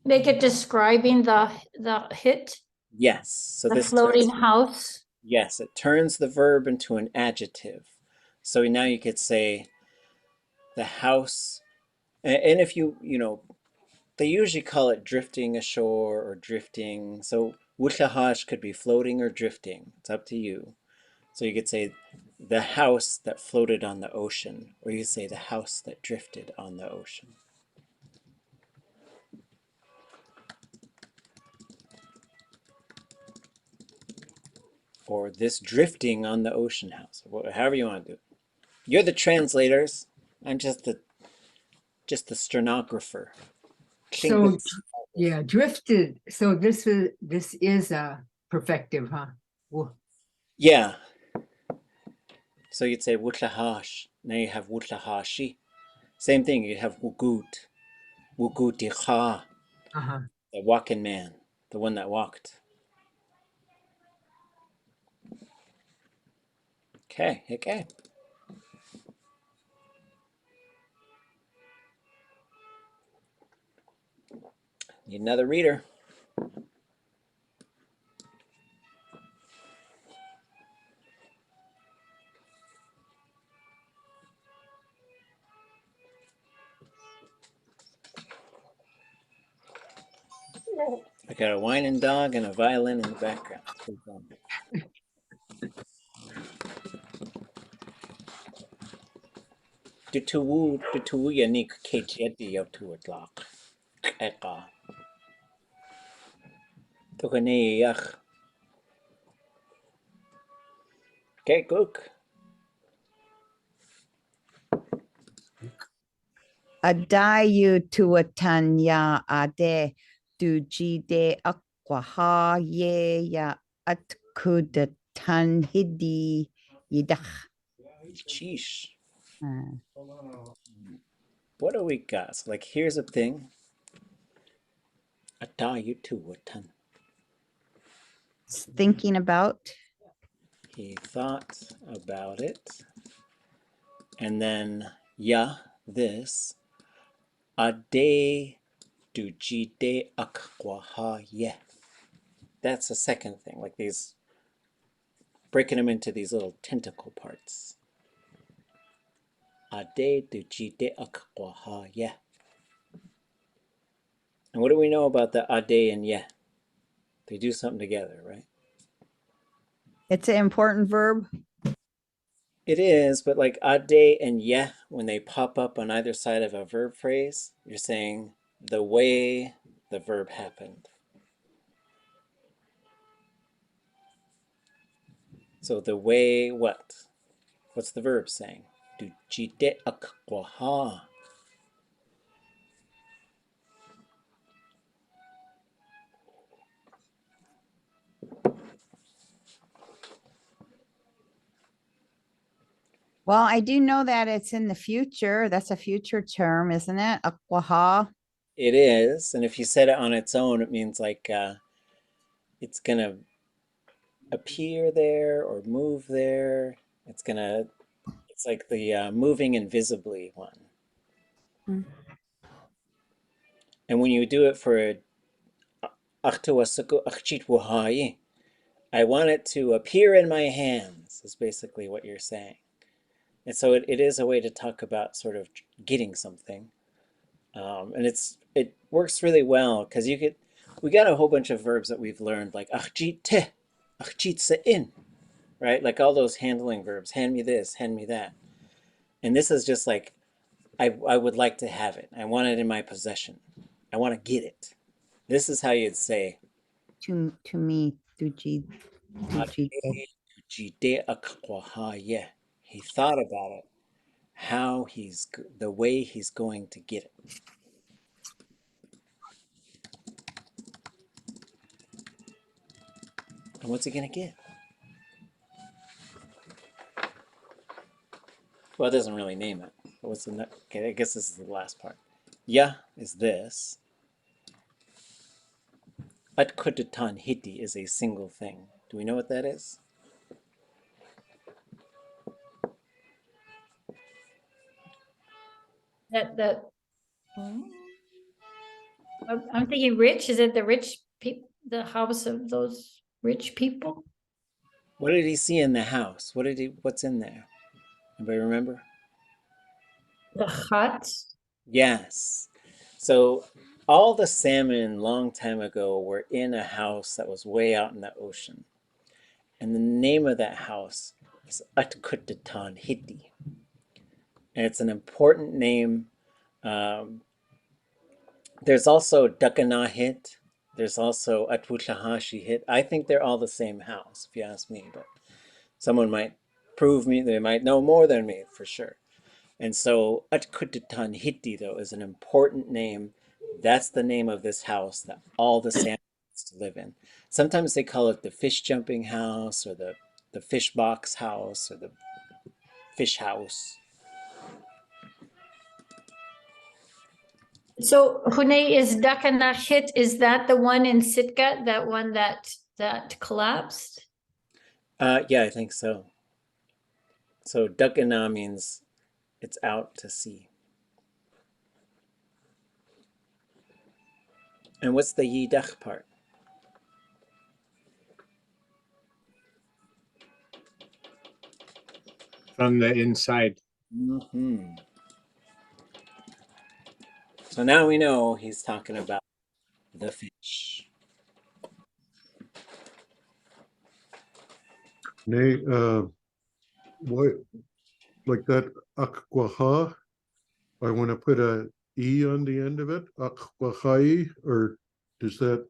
make it describing the hit, Yes. So the this floating turns, house? yes, it turns the verb into an adjective. So now you could say the house, and if you know, they usually call it drifting ashore or drifting. So wuklahash could be floating or drifting. It's up to you. So you could say the house that floated on the ocean, or you could say the house that drifted on the ocean. Or this drifting on the ocean house, however you want to do it. You're the translators. I'm just the stenographer. so yeah, drifted. So this is a perfective, huh? Yeah. So you'd say wutlahash. Now you have wutlahashi. Same thing. You have wuguticha, the walking man, the one that walked. Okay. Need another reader. I got a whining dog and a violin in the background. Dutuwu yanik kejedi ʼatudli.átk. Eka. Tukaneyach. Okay, cook. Adawóodli ya ade du jide akwaha ye ya Át Kudatáan Hídi yidach. Sheesh. What do we got? So like, here's a thing. Adawóodli. Thinking about. He thought about it. And then, this. Ade du jide akwaha ye. That's the second thing. Like these, breaking them into these little tentacle parts. Ade du jide akwaha ye. And what do we know about the ade and ye? They do something together, right? It's an important verb. It is, but like ade and ye, when they pop up on either side of a verb phrase, you're saying the way the verb happened. So the way what? What's the verb saying? Du jide akwaha. Well, I do know that it's in the future. That's a future term, isn't it? Akwaha. It is, and if you said it on its own, it means like it's gonna appear there or move there. It's like the moving invisibly one. Mm. And when you do it for Ātawasuku Āchit Wahai, I want it to appear in my hands, is basically what you're saying. And so it is a way to talk about sort of getting something. And it works really well because we got a whole bunch of verbs that we've learned, like Āchit te, Āchit se'in, right? Like all those handling verbs, hand me this, hand me that. And this is just like, I would like to have it. I want it in my possession. I want to get it. This is how you'd say, To me, duji. He thought about it, how the way he's going to get it. And what's he going to get? Well, it doesn't really name it. But what's the next? Okay, I guess this is the last part. Ya is this. Át Kudatáan Hídi is a single thing. Do we know what that is? That I'm thinking rich. Is it the rich people, the house of those rich people? What did he see in the house? What's in there? Anybody remember? The hut? Yes. So all the salmon long time ago were in a house that was way out in the ocean. And the name of that house is Át Kudatáan Hídi. And it's an important name. There's also Dukanahit. There's also Atutlahashihit. I think they're all the same house, if you ask me, but someone might prove me, they might know more than me for sure. And so Át Kudatáan Hídi, though, is an important name. That's the name of this house that all the salmon live in. Sometimes they call it the fish jumping house or the fish box house or the fish house. So Hune is Dakanahit. Is that the one in Sitka? That one that collapsed? Yeah, I think so. So Dukana means it's out to sea. And what's the Yidach part? From the inside. Mm-hmm. So now we know he's talking about the fish. Nay, what, like that akwaha, I want to put a E on the end of it, akwahai, or does that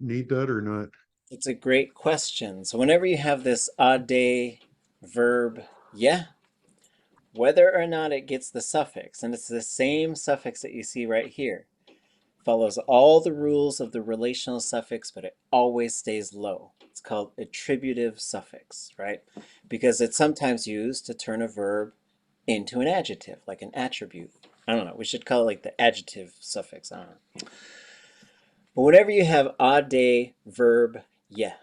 need that or not? It's a great question. So whenever you have this ade verb, yeah, whether or not it gets the suffix, and it's the same suffix that you see right here, follows all the rules of the relational suffix, but it always stays low. It's called attributive suffix, right? Because it's sometimes used to turn a verb into an adjective, like an attribute. I don't know, we should call it like the adjective suffix, I don't know. But whenever you have ade verb, yeah,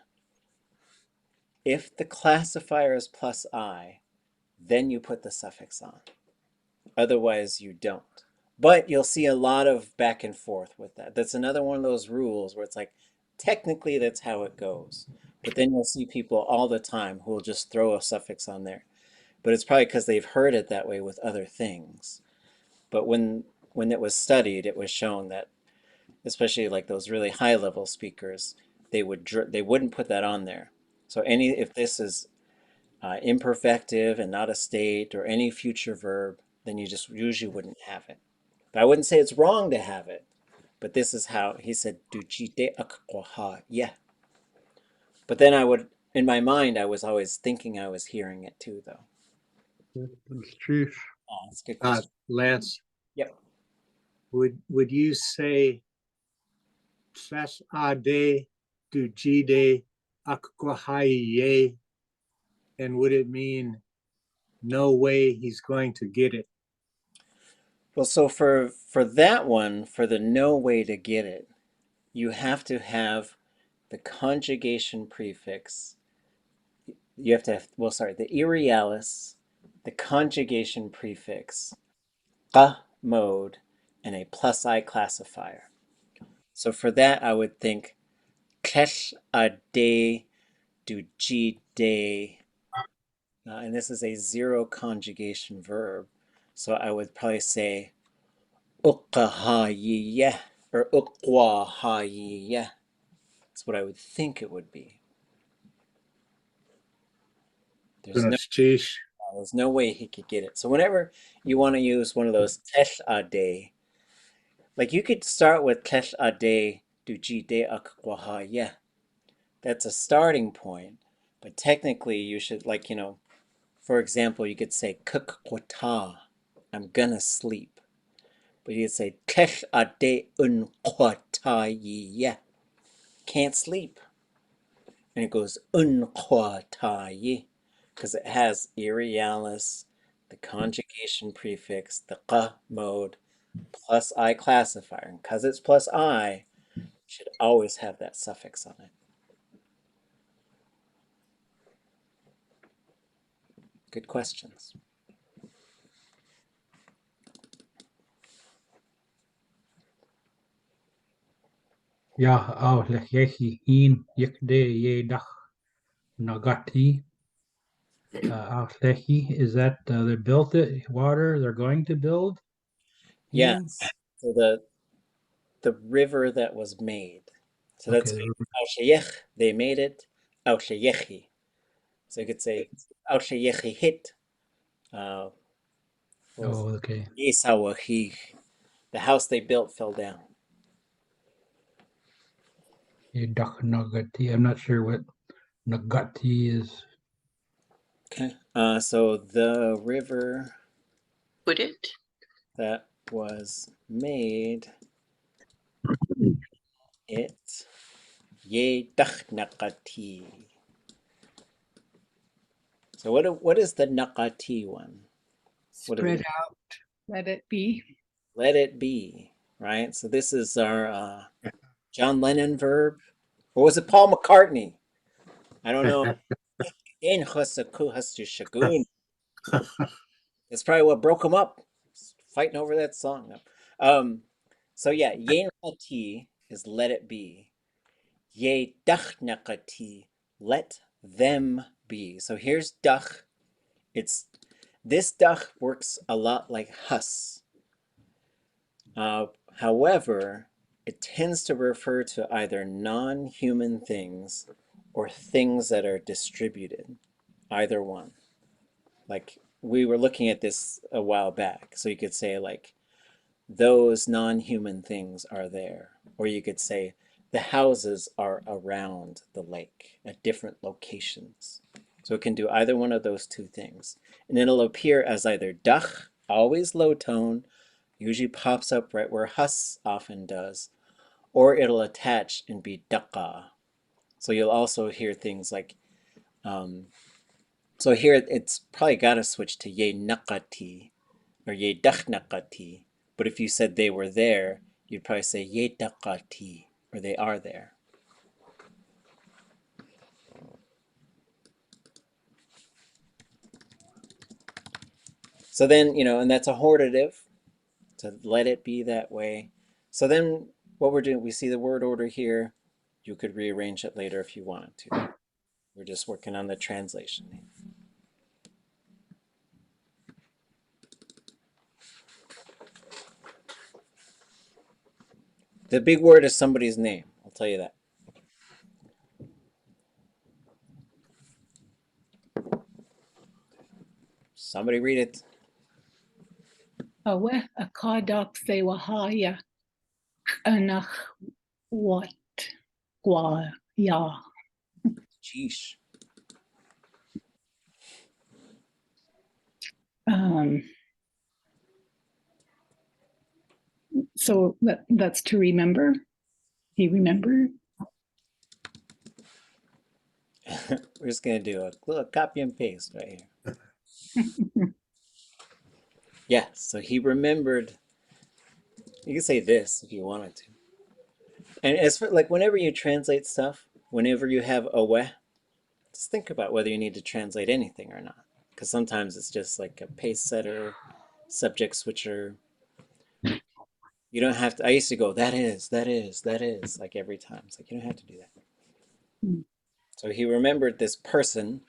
if the classifier is plus I, then you put the suffix on. Otherwise, you don't. But you'll see a lot of back and forth with that. That's another one of those rules where it's like, technically that's how it goes. But then you'll see people all the time who will just throw a suffix on there. But it's probably because they've heard it that way with other things. But when it was studied, it was shown that, especially like those really high level speakers, they wouldn't put that on there. So if this is imperfective and not a state or any future verb, then you just usually wouldn't have it. But I wouldn't say it's wrong to have it. But this is how he said, "Duchite akwaha." Yeah. But then in my mind, I was always thinking I was hearing it too, though. That's chief. That's a good question. Lance, Yep. would you say Sas ade dujide akwahaye, and would it mean no way he's going to get it. Well, so for that one, for the no way to get it, you have to have the conjugation prefix. You have to have, well, sorry, the irialis, the conjugation prefix, qa mode, and a plus I classifier. So for that, I would think kesh ade do ji de, and this is a zero conjugation verb. So I would probably say uqahayiya or uqwahayiya. That's what I would think it would be. There's no way he could get it. So whenever you want to use one of those kesh ade, like you could start with kesh ade do ji de uqwahaya. That's a starting point, but technically you should, like, you know, for example, you could say kukwata, I'm gonna sleep. But you could say kesh ade unqwatayiya, can't sleep. And it goes unqwatayi, because it has irialis, the conjugation prefix, the qa mode, plus I classifier. And because it's plus I, you should always have that suffix on it. Good questions. Yeah, oh, lehehi in yekde ye dach nagati. Lehi, is that they built it? Water they're going to build? Yes. So the river that was made. So that's Okay. they made it. Aushayechi. So you could say Aushayechi hit. Oh, okay. Yesawahi. The house they built fell down. Ye dach nagati. I'm not sure what nagati is. Okay. So the river Put it. that was made, it ye naqati. So what is the naqati one? Spread out. Let it be. Let it be, right? So this is our John Lennon verb. Or was it Paul McCartney? I don't know. That's probably what broke them up. Fighting over that song. So yeah, Yen Hati is let it be. Ye Dachnakati, let them be. So here's Dach. This Dach works a lot like Hus. However, it tends to refer to either non-human things or things that are distributed. Either one. Like we were looking at this a while back. So you could say like, those non-human things are there. Or you could say, the houses are around the lake at different locations. So it can do either one of those two things. And it'll appear as either dach, always low tone, usually pops up right where hus often does, or it'll attach and be daqa. So you'll also hear things like, so here it's probably got to switch to ye naqati or ye dakhnaqati. But if you said they were there, you'd probably say ye daqati, or they are there. So then, you know, and that's a hortative, to let it be that way. So then what we're doing, we see the word order here. You could rearrange it later if you wanted to. We're just working on the translation. The big word is somebody's name, I'll tell you that. Somebody read it. Awe akadak se wahaya anach what gwa ya. Sheesh. So that's to remember. He remembered. We're just going to do a little copy and paste right here. Yeah, so he remembered. You can say this if you wanted to. And as for like whenever you translate stuff, whenever you have a we, just think about whether you need to translate anything or not. Because sometimes it's just like a pace setter, subject switcher. You don't have to. I used to go, that is, like every time. It's like you don't have to do that. So he remembered this person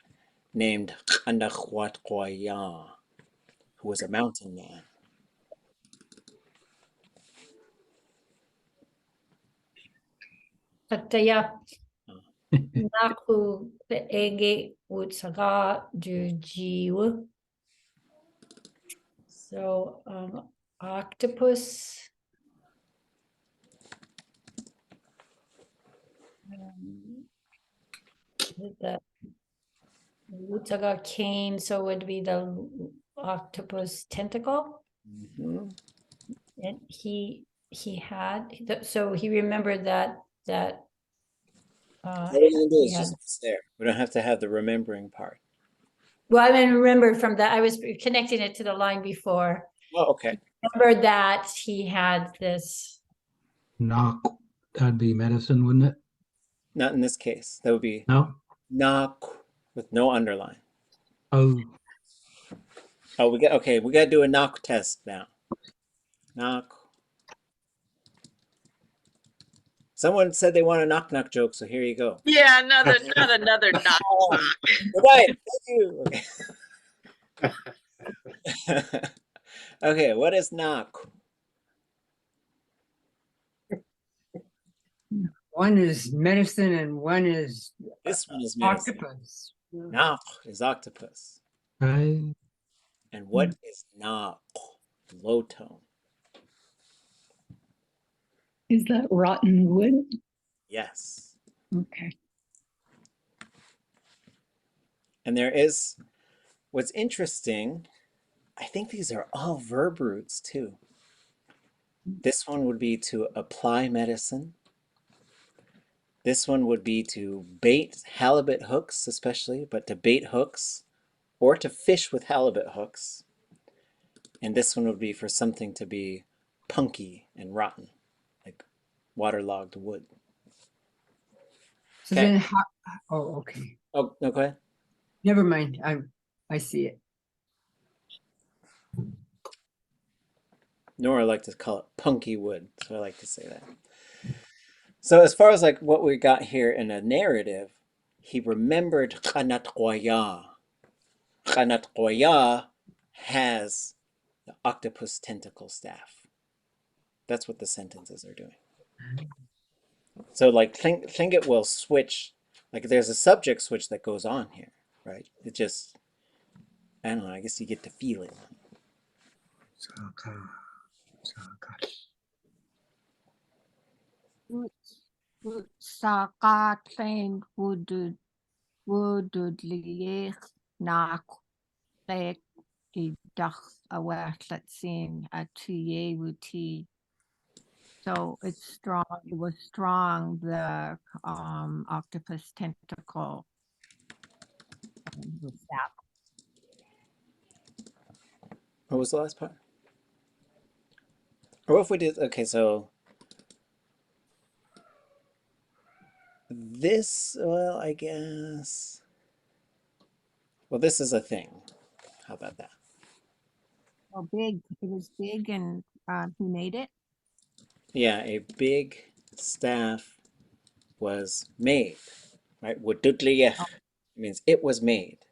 named Anaskí, who was a mountain man. Kataya naku peege utsaga jiwa. So octopus. The utsaga cane, so it would be the octopus tentacle. Mm-hmm. And he had, so he remembered that All we're gonna do he is had, just there. We don't have to have the remembering part. well, I mean, remember from that, I was connecting it to the line before. Oh, okay. Remember that he had this. Knock. That'd be medicine, wouldn't it? Not in this case. That would be No? knock with no underline. Oh, Oh, we got to do a knock test now. Knock. Someone said they want a knock joke, so here you go. Yeah, not another knock. Good night. Thank you. Okay. Okay, what is knock? One is medicine and one is This one is medicine. octopus. Knock is octopus. I And what is knock? Low tone. Is that rotten wood? Yes. Okay. And there is, what's interesting, I think these are all verb roots too. This one would be to apply medicine. This one would be to bait halibut hooks, especially, but to bait hooks or to fish with halibut hooks. And this one would be for something to be punky and rotten, like waterlogged wood. So Okay. then how, oh, okay. Oh, no, go ahead. Never mind. I see it. Nora like to call it punky wood, so I like to say that. So as far as like what we got here in a narrative, he remembered ʼatudli.átk. ʼatudli has the octopus tentacle staff. That's what the sentences are doing. So like think it will switch, like there's a subject switch that goes on here, right? It just, I don't know, I guess you get to feel it. Shukát Ḳu.oo naak tek idach awaslatsin atuyewuti. So it's strong. It was strong. The octopus tentacle. Staff. What was the last part? Or what if we did, okay, so this, well, I guess, well, this is a thing. How about that? Oh, big. It was big, and who made it? Yeah, a big staff was made, right? ʼatudli.átk means it was made.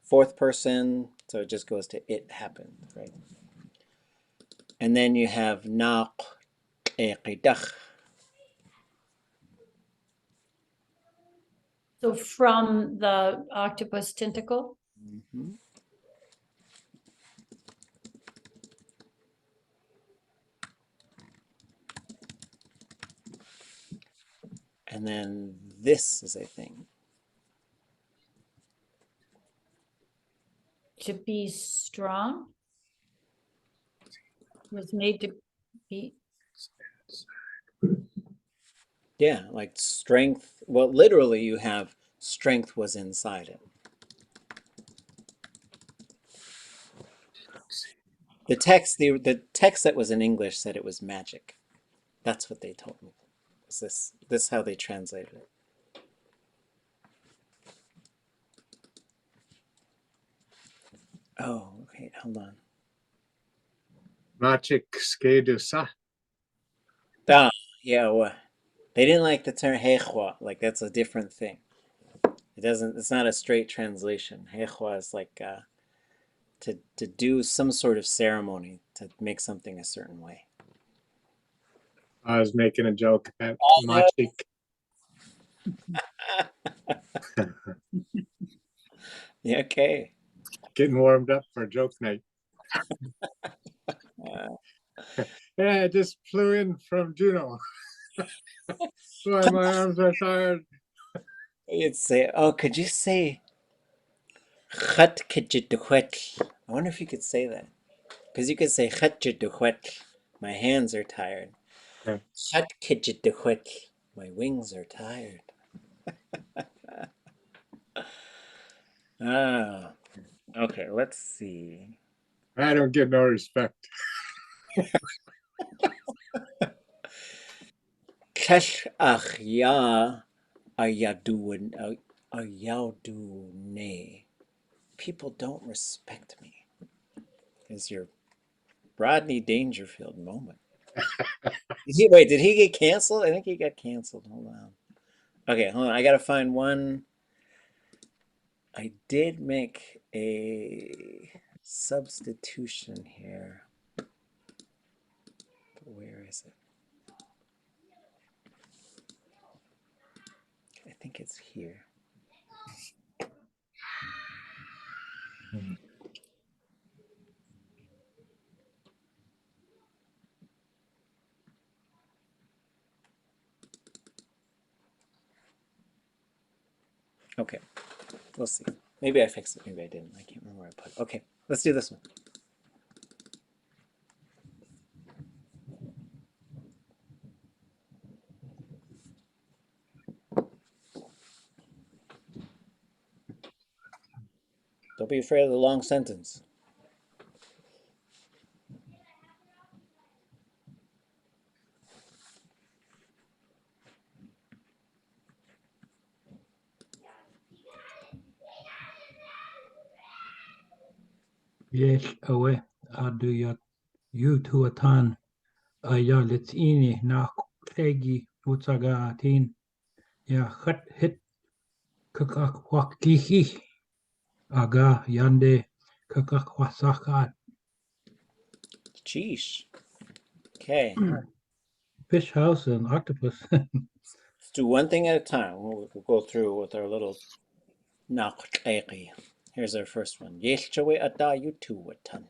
Fourth person, so it just goes to it happened, right? And then you have naaq ʼakidach. So from the octopus tentacle. Mm-hmm. And then this is a thing. To be strong. Was made to be. Yeah, like strength. Well, literally you have strength was inside it. The text that was in English said it was magic. That's what they told me. Is this how they translated it? Oh, okay, hold on. Magic skedusa. Ah, yeah, well, they didn't like the term hechwa. Like that's a different thing. It's not a straight translation. Hechwa is like to do some sort of ceremony to make something a certain way. I was making a joke at Oh, no. magic. Yeah, okay. Getting warmed up for joke night. Yeah, I just flew in from Juneau. Boy, my arms are tired. You'd say, oh, could you say chat kidjiddukwetl? I wonder if you could say that. Because you could say chat jiddukwetl. My hands are tired. Yeah. Chat kidjiddukwetl. My wings are tired. Ah, okay, let's see. I don't get no respect. Kesh ach ya ayadune. People don't respect me. Is your Rodney Dangerfield moment. Wait, did he get canceled? I think he got canceled. Hold on. Okay, hold on. I gotta find one. I did make a substitution here. But where is it? I think it's here. Okay, we'll see. Maybe I fixed it. Maybe I didn't. I can't remember where I put it. Okay, let's do this one. Don't be afraid of the long sentence. Yes, away. A'atudli.átk. Yéil nach Craigie Wooch ya chat hit kakakwakihi aga yande kakakwasakat. Sheesh. Okay. Fish house and octopus. Let's do one thing at a time. We'll go through with our little naq'aqi. Here's our first one. Yéil adawóodli.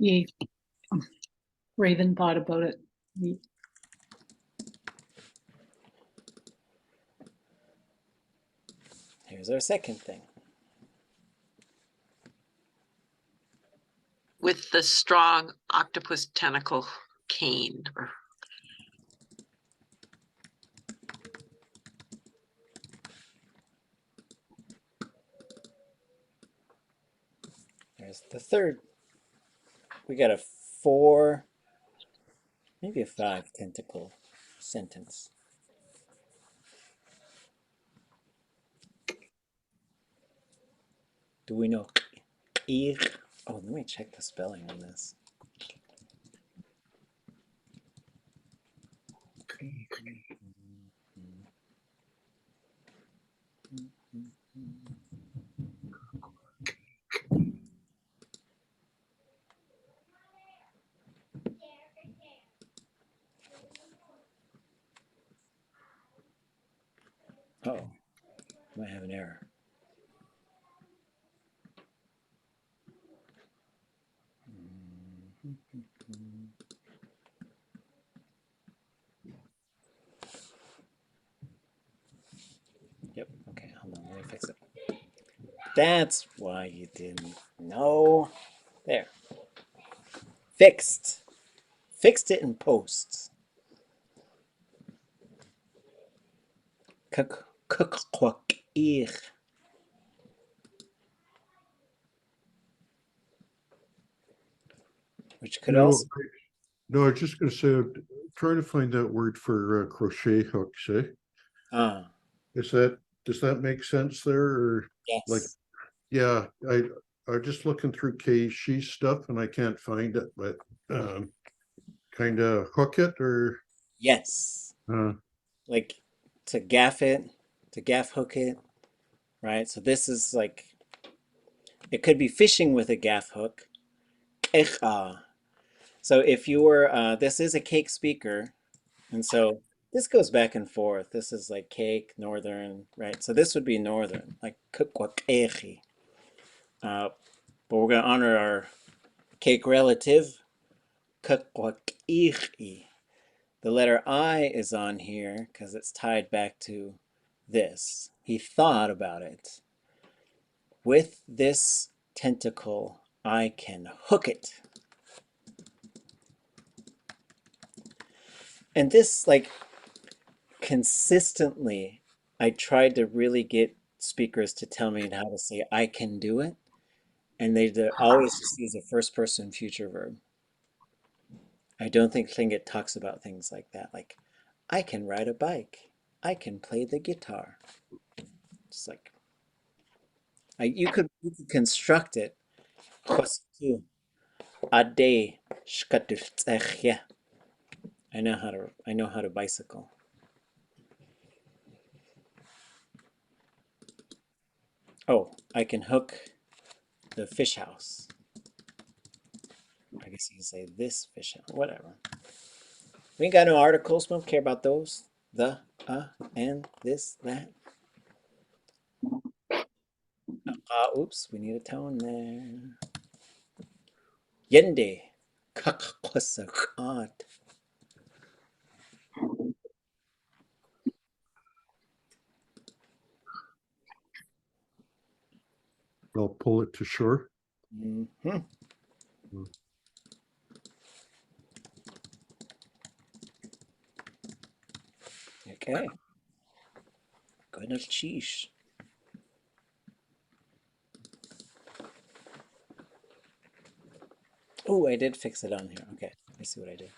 Yay. Raven thought about it. Here's our second thing. With the strong octopus tentacle cane. There's the third. We got a 4, maybe a 5 tentacle sentence. Do we know? Oh, let me check the spelling on this. Oh, might have an error. Yep, okay, hold on, let me fix it. That's why you didn't know. There. Fixed. Fixed it in post. ʼakaduneek. Which could No, also, no, I was just gonna say, I'm trying to find that word for crochet hooks, eh? Does that make sense there, or like, yes. yeah, I'm just looking through kayeix stuff and I can't find it, but kind of hook it or Yes. Like to gaff hook it, right? So this is like, it could be fishing with a gaff hook. So if you were, this is a cake speaker, and so this goes back and forth. This is like cake, northern, right? So this would be northern, like kukwakechi. But we're going to honor our cake relative, kukwakechi. The letter I is on here because it's tied back to this. He thought about it. With this tentacle, I can hook it. And this, like, consistently, I tried to really get speakers to tell me how to say I can do it. And they always just use a first person future verb. I don't think Tlingit talks about things like that. Like, I can ride a bike. I can play the guitar. It's like, you could construct it. Yatee ʼatudli.átk. I know how to bicycle. Oh, I can hook the fish house. I guess you can say this fish house, whatever. We ain't got no articles. We don't care about those. The, and this, that. Oops, we need a tone there. Yende. Kakwasakat. I'll pull it to shore. Mm-hmm. Okay. Good cheese. Oh, I did fix it on here. Okay, I see what I did.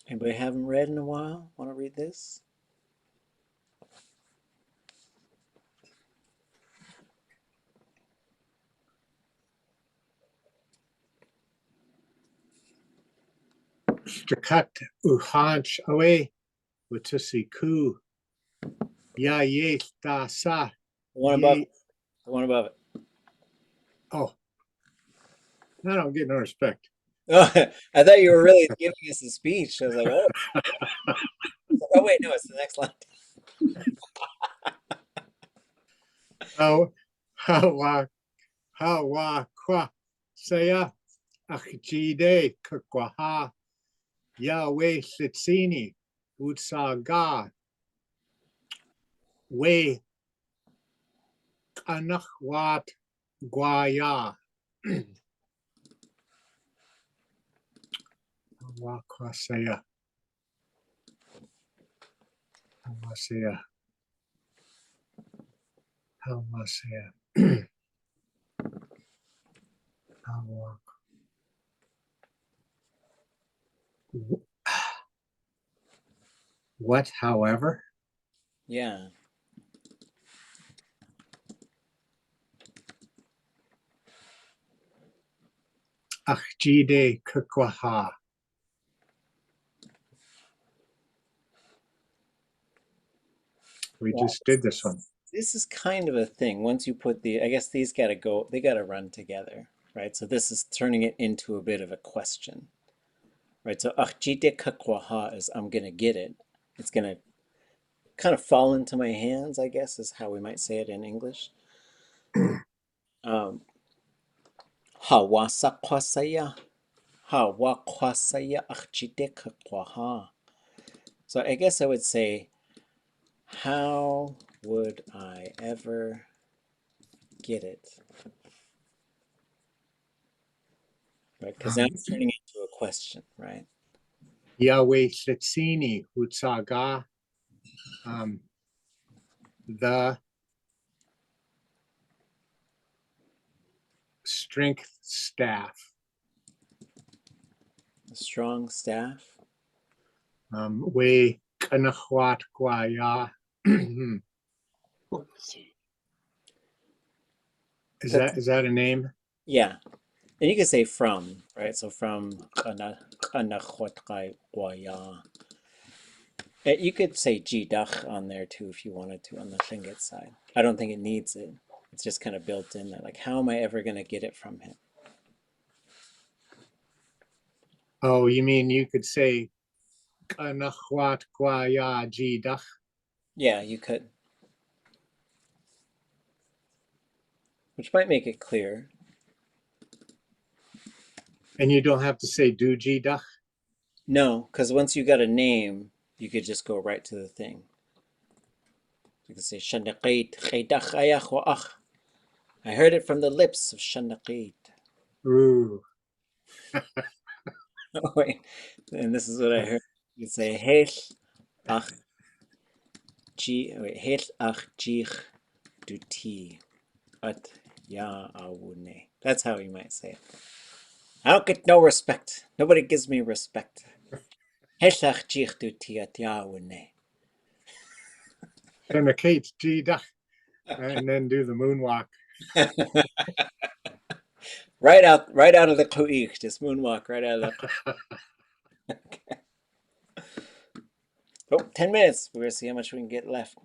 Anybody haven't read in a while? Want to read this? Shukát Ḳu.oo, ʼatudli. Yéil The one above it. The one above it. Oh, I don't get no respect. Oh, I thought you were really giving us a speech. I was like, oh. Oh wait, no, it's the next line. Hawa kwa saya akjide kakwaha Yahweh sitsini utsaga we anakwat guaya. Hawa kwa saya. Hawa saya. Hawa saya. Hawa. What, however? Yeah. Akjide kakwaha. We just did this one. This is kind of a thing. Once you put I guess these gotta go, they gotta run together, right? So this is turning it into a bit of a question, right? So akjide kakwaha is I'm gonna get it. It's gonna kind of fall into my hands, I guess, is how we might say it in English. Hawasa kwasaya. Hawa kwasaya akjide kakwaha. So I guess I would say How would I ever get it? Right, because now it's turning into a question, right? Yahweh Setsini Utsaga, the strength staff. A strong staff. We Kanachwat Kwaya. Is that a name? Yeah. And you can say from, right? So from you could say jidach on there too if you wanted to on the Tlingit side. I don't think it needs it. It's just kind of built in there. Like, how am I ever going to get it from him? Oh, you mean you could say Kanachwat Kwaya Jidach? Yeah, you could. Which might make it clear. And you don't have to say do Jidach? No, because once you got a name, you could just go right to the thing. You could say Shanaqait Chaydach Ayach Wa'ach. I heard it from the lips of Shanaqait. Ooh. Oh, wait. And this is what I heard. You say Héil Ach Jich Duti A'awóodli. That's how you might say it. I don't get no respect. Nobody gives me respect. Héil Ach Jich Duti A'awóodli. And a Kate Jidach. And then do the moonwalk. Right out of the kayeix, just moonwalk right out of the. Okay. Oh, 10 minutes. We're gonna see how much we can get left,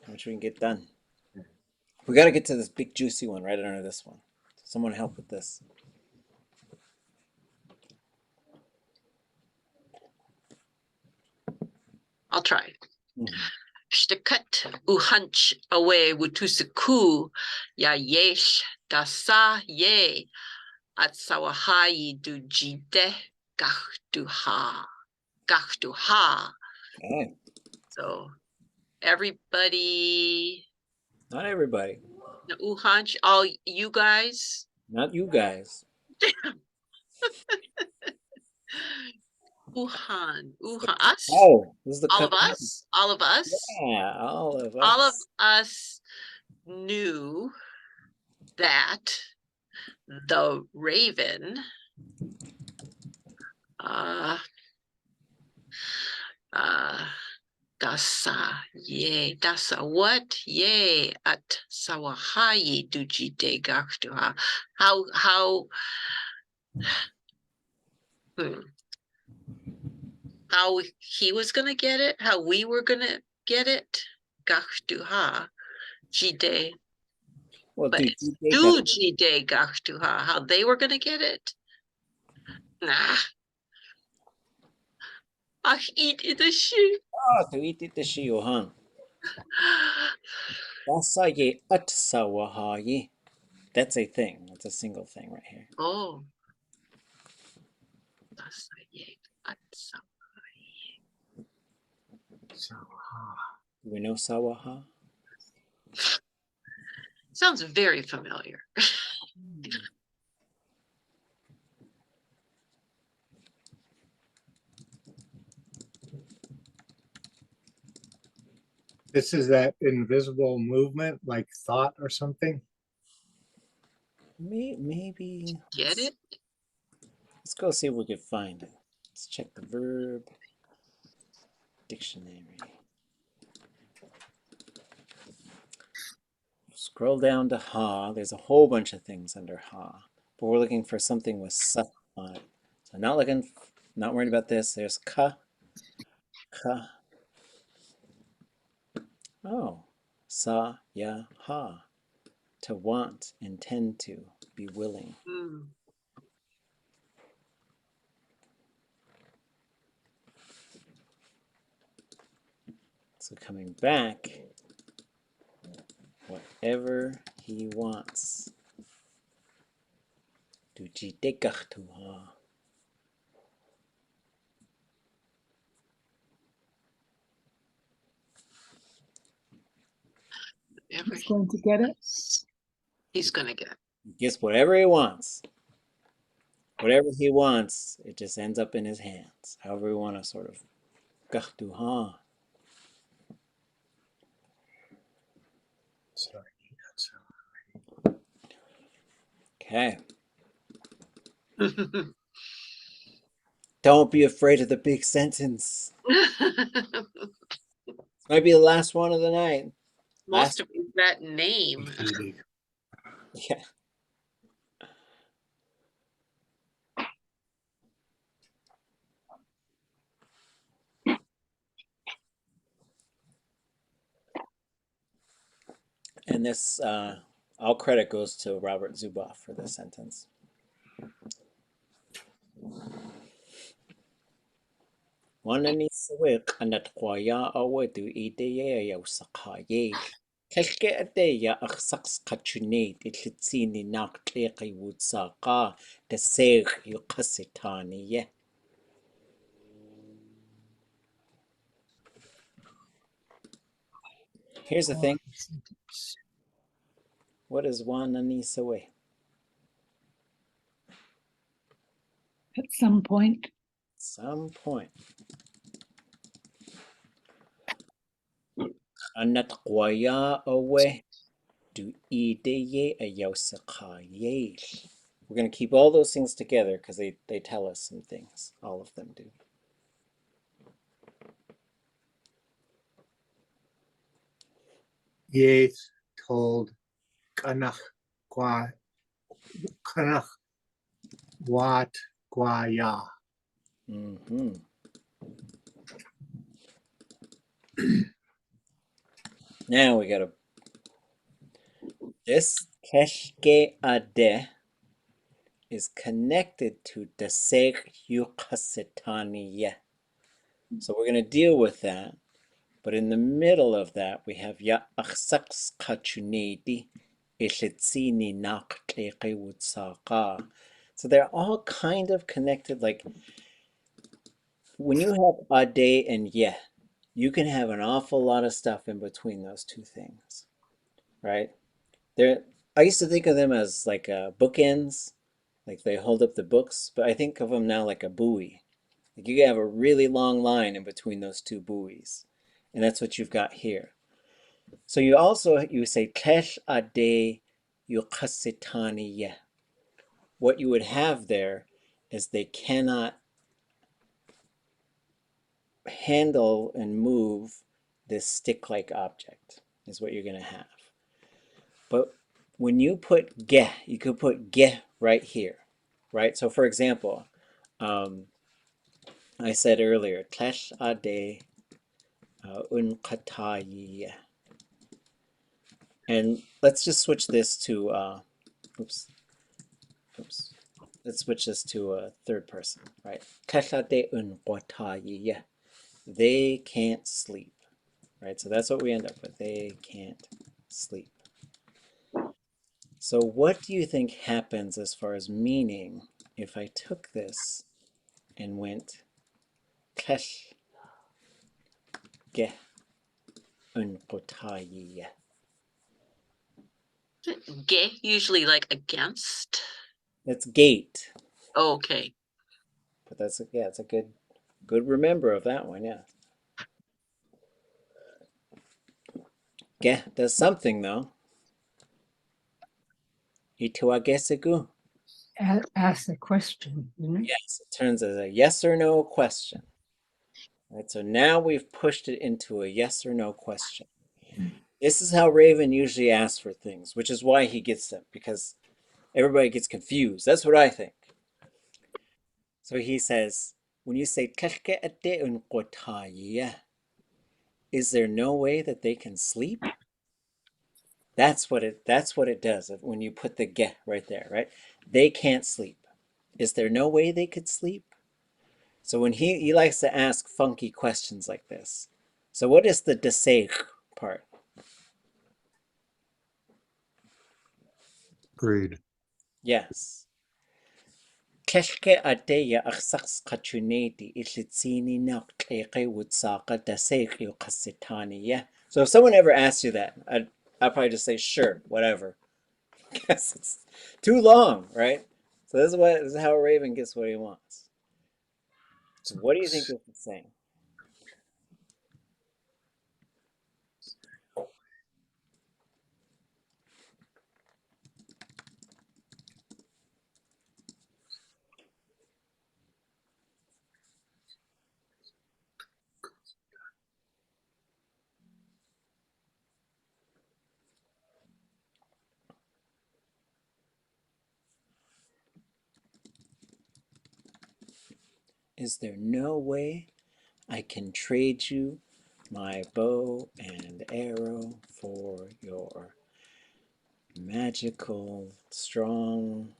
how much we can get done. We gotta get to this big juicy one right under this one. Someone help with this. I'll try. Shukát uhunch away wutusaku ya yesh dasa ye at sawahayi du jide gachduha. Okay. So everybody, Not everybody. uhunch, all you guys. Not you guys. Us. Oh, this is the All of Kayaaní. us. All of us. Yeah, all of us. All of us knew that the raven dasa what ye at sawahayi duji de gachtuha. How he was gonna get it, how we were gonna get it. Gachtuha jide. Well, But it's duji de gachtuha, how they were gonna get it. Nah. Ach eat it the shoe. Oh, to eat it the shiohan. Dasa ye at sawahayi. That's a thing. That's a single thing right here. Oh. Dasa ye at sawahayi. Do we know sawaha? Sounds very familiar. This is that invisible movement, like thought or something. Maybe. Get it? Let's go see if we can find it. Let's check the verb dictionary. Scroll down to ha. There's a whole bunch of things under ha, but we're looking for something with sa on it. So not worried about this. There's ka. Oh, sa ya ha. To want, intend to, be willing. So coming back, whatever he wants. Dujidekachtuha. He's going to get it. He's gonna get it. He gets whatever he wants. Whatever he wants, it just ends up in his hands. However we want to sort of ʼatudli.átk. Sorry. Okay. Don't be afraid of the big sentence. Might be the last one of the night. Most of that name. Yeah. And this, all credit goes to Robert Zuboff for this sentence. Wanani sawik anat kwaya awadu ideya yaw sakhaye. Kelke adeya aksaks kachunate itlitsini naktleki wutsaka deseg yukasitani. Here's the thing. What is wanani sawe? At some point. Some point. Anat kwaya awe do ideye ayaw sakhaye. We're going to keep all those things together because they tell us some things. All of them do. Yéil told Wat Guaya. Mm-hmm. Now we got to. This keshke ade is connected to deseg yukasitani. So we're going to deal with that. But in the middle of that, we have ya aksaks kachunedi ishitsini nakteke wutsaka. So they're all kind of connected. Like when you have ade and ye, you can have an awful lot of stuff in between those two things, right? I used to think of them as like bookends, like they hold up the books, but I think of them now like a buoy. Like you can have a really long line in between those two buoys. And that's what you've got here. So you say kesh ade yukasitani. What you would have there is they cannot handle and move this stick-like object is what you're going to have. But when you put ge, you could put ge right here, right? So for example, I said earlier, kesh ade unkatayi. And let's just switch this to, oops. Let's switch this to a third person, right? They can't sleep, right? So that's what we end up with. They can't sleep. So what do you think happens as far as meaning if I took this and went kesh ge unqotayi? Ge, usually like against. That's gate. Oh, okay. But that's it's a good remember of that one, yeah. Ge does something though. Ituagesigu. Ask a question, you know? Yes, it turns as a yes or no question. Right, so now we've pushed it into a yes or no question. This is how Raven usually asks for things, which is why he gets them, because everybody gets confused. That's what I think. So he says, when you say, is there no way that they can sleep? That's what it does when you put the ge right there, right? They can't sleep. Is there no way they could sleep? So when he likes to ask funky questions like this. So what is the deseg part? Grade. Yes. Keshke adeya aksaks kachuneti itlitsini nakteke wutsaka deseg yukasitani. Yeah. So if someone ever asks you that, I'll probably just say, sure, whatever. Guess it's too long, right? So this is how a raven gets what he wants. So what do you think this is saying? Is there no way I can trade you my bow and arrow for your magical, strong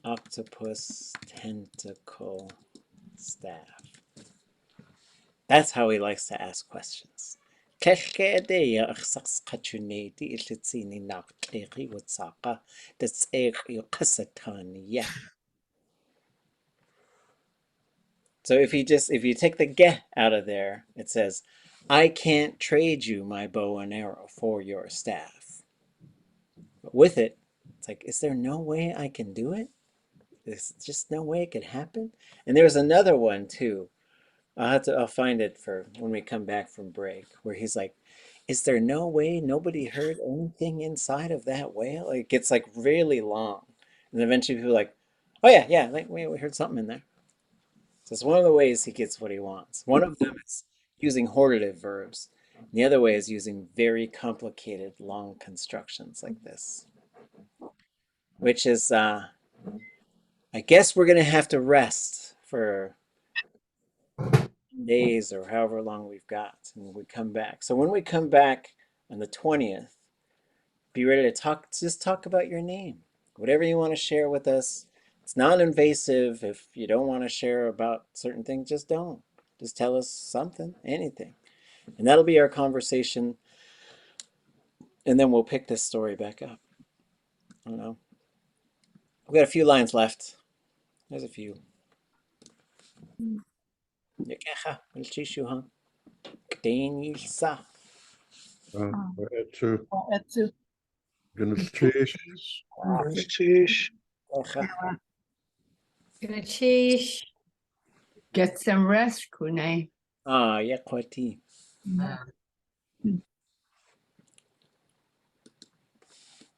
octopus tentacle staff? That's how he likes to ask questions. So if you take the ge out of there, it says, I can't trade you my bow and arrow for your staff. But with it, it's like, is there no way I can do it? There's just no way it could happen. And there's another one too. I'll find it for when we come back from break, where he's like, is there no way nobody heard anything inside of that whale? It gets like really long. And eventually people are like, oh yeah, like we heard something in there. So it's one of the ways he gets what he wants. One of them is using hortative verbs. And the other way is using very complicated long constructions like this. Which is, I guess we're going to have to rest for days or however long we've got, and we come back. So when we come back on the 20th, be ready to just talk about your name. Whatever you want to share with us. It's non-invasive. If you don't want to share about certain things, just don't. Just tell us something, anything. And that'll be our conversation. And then we'll pick this story back up. I don't know. We've got a few lines left. There's a few. Kayeix. Get some rest, Kune. Ah, yakwati.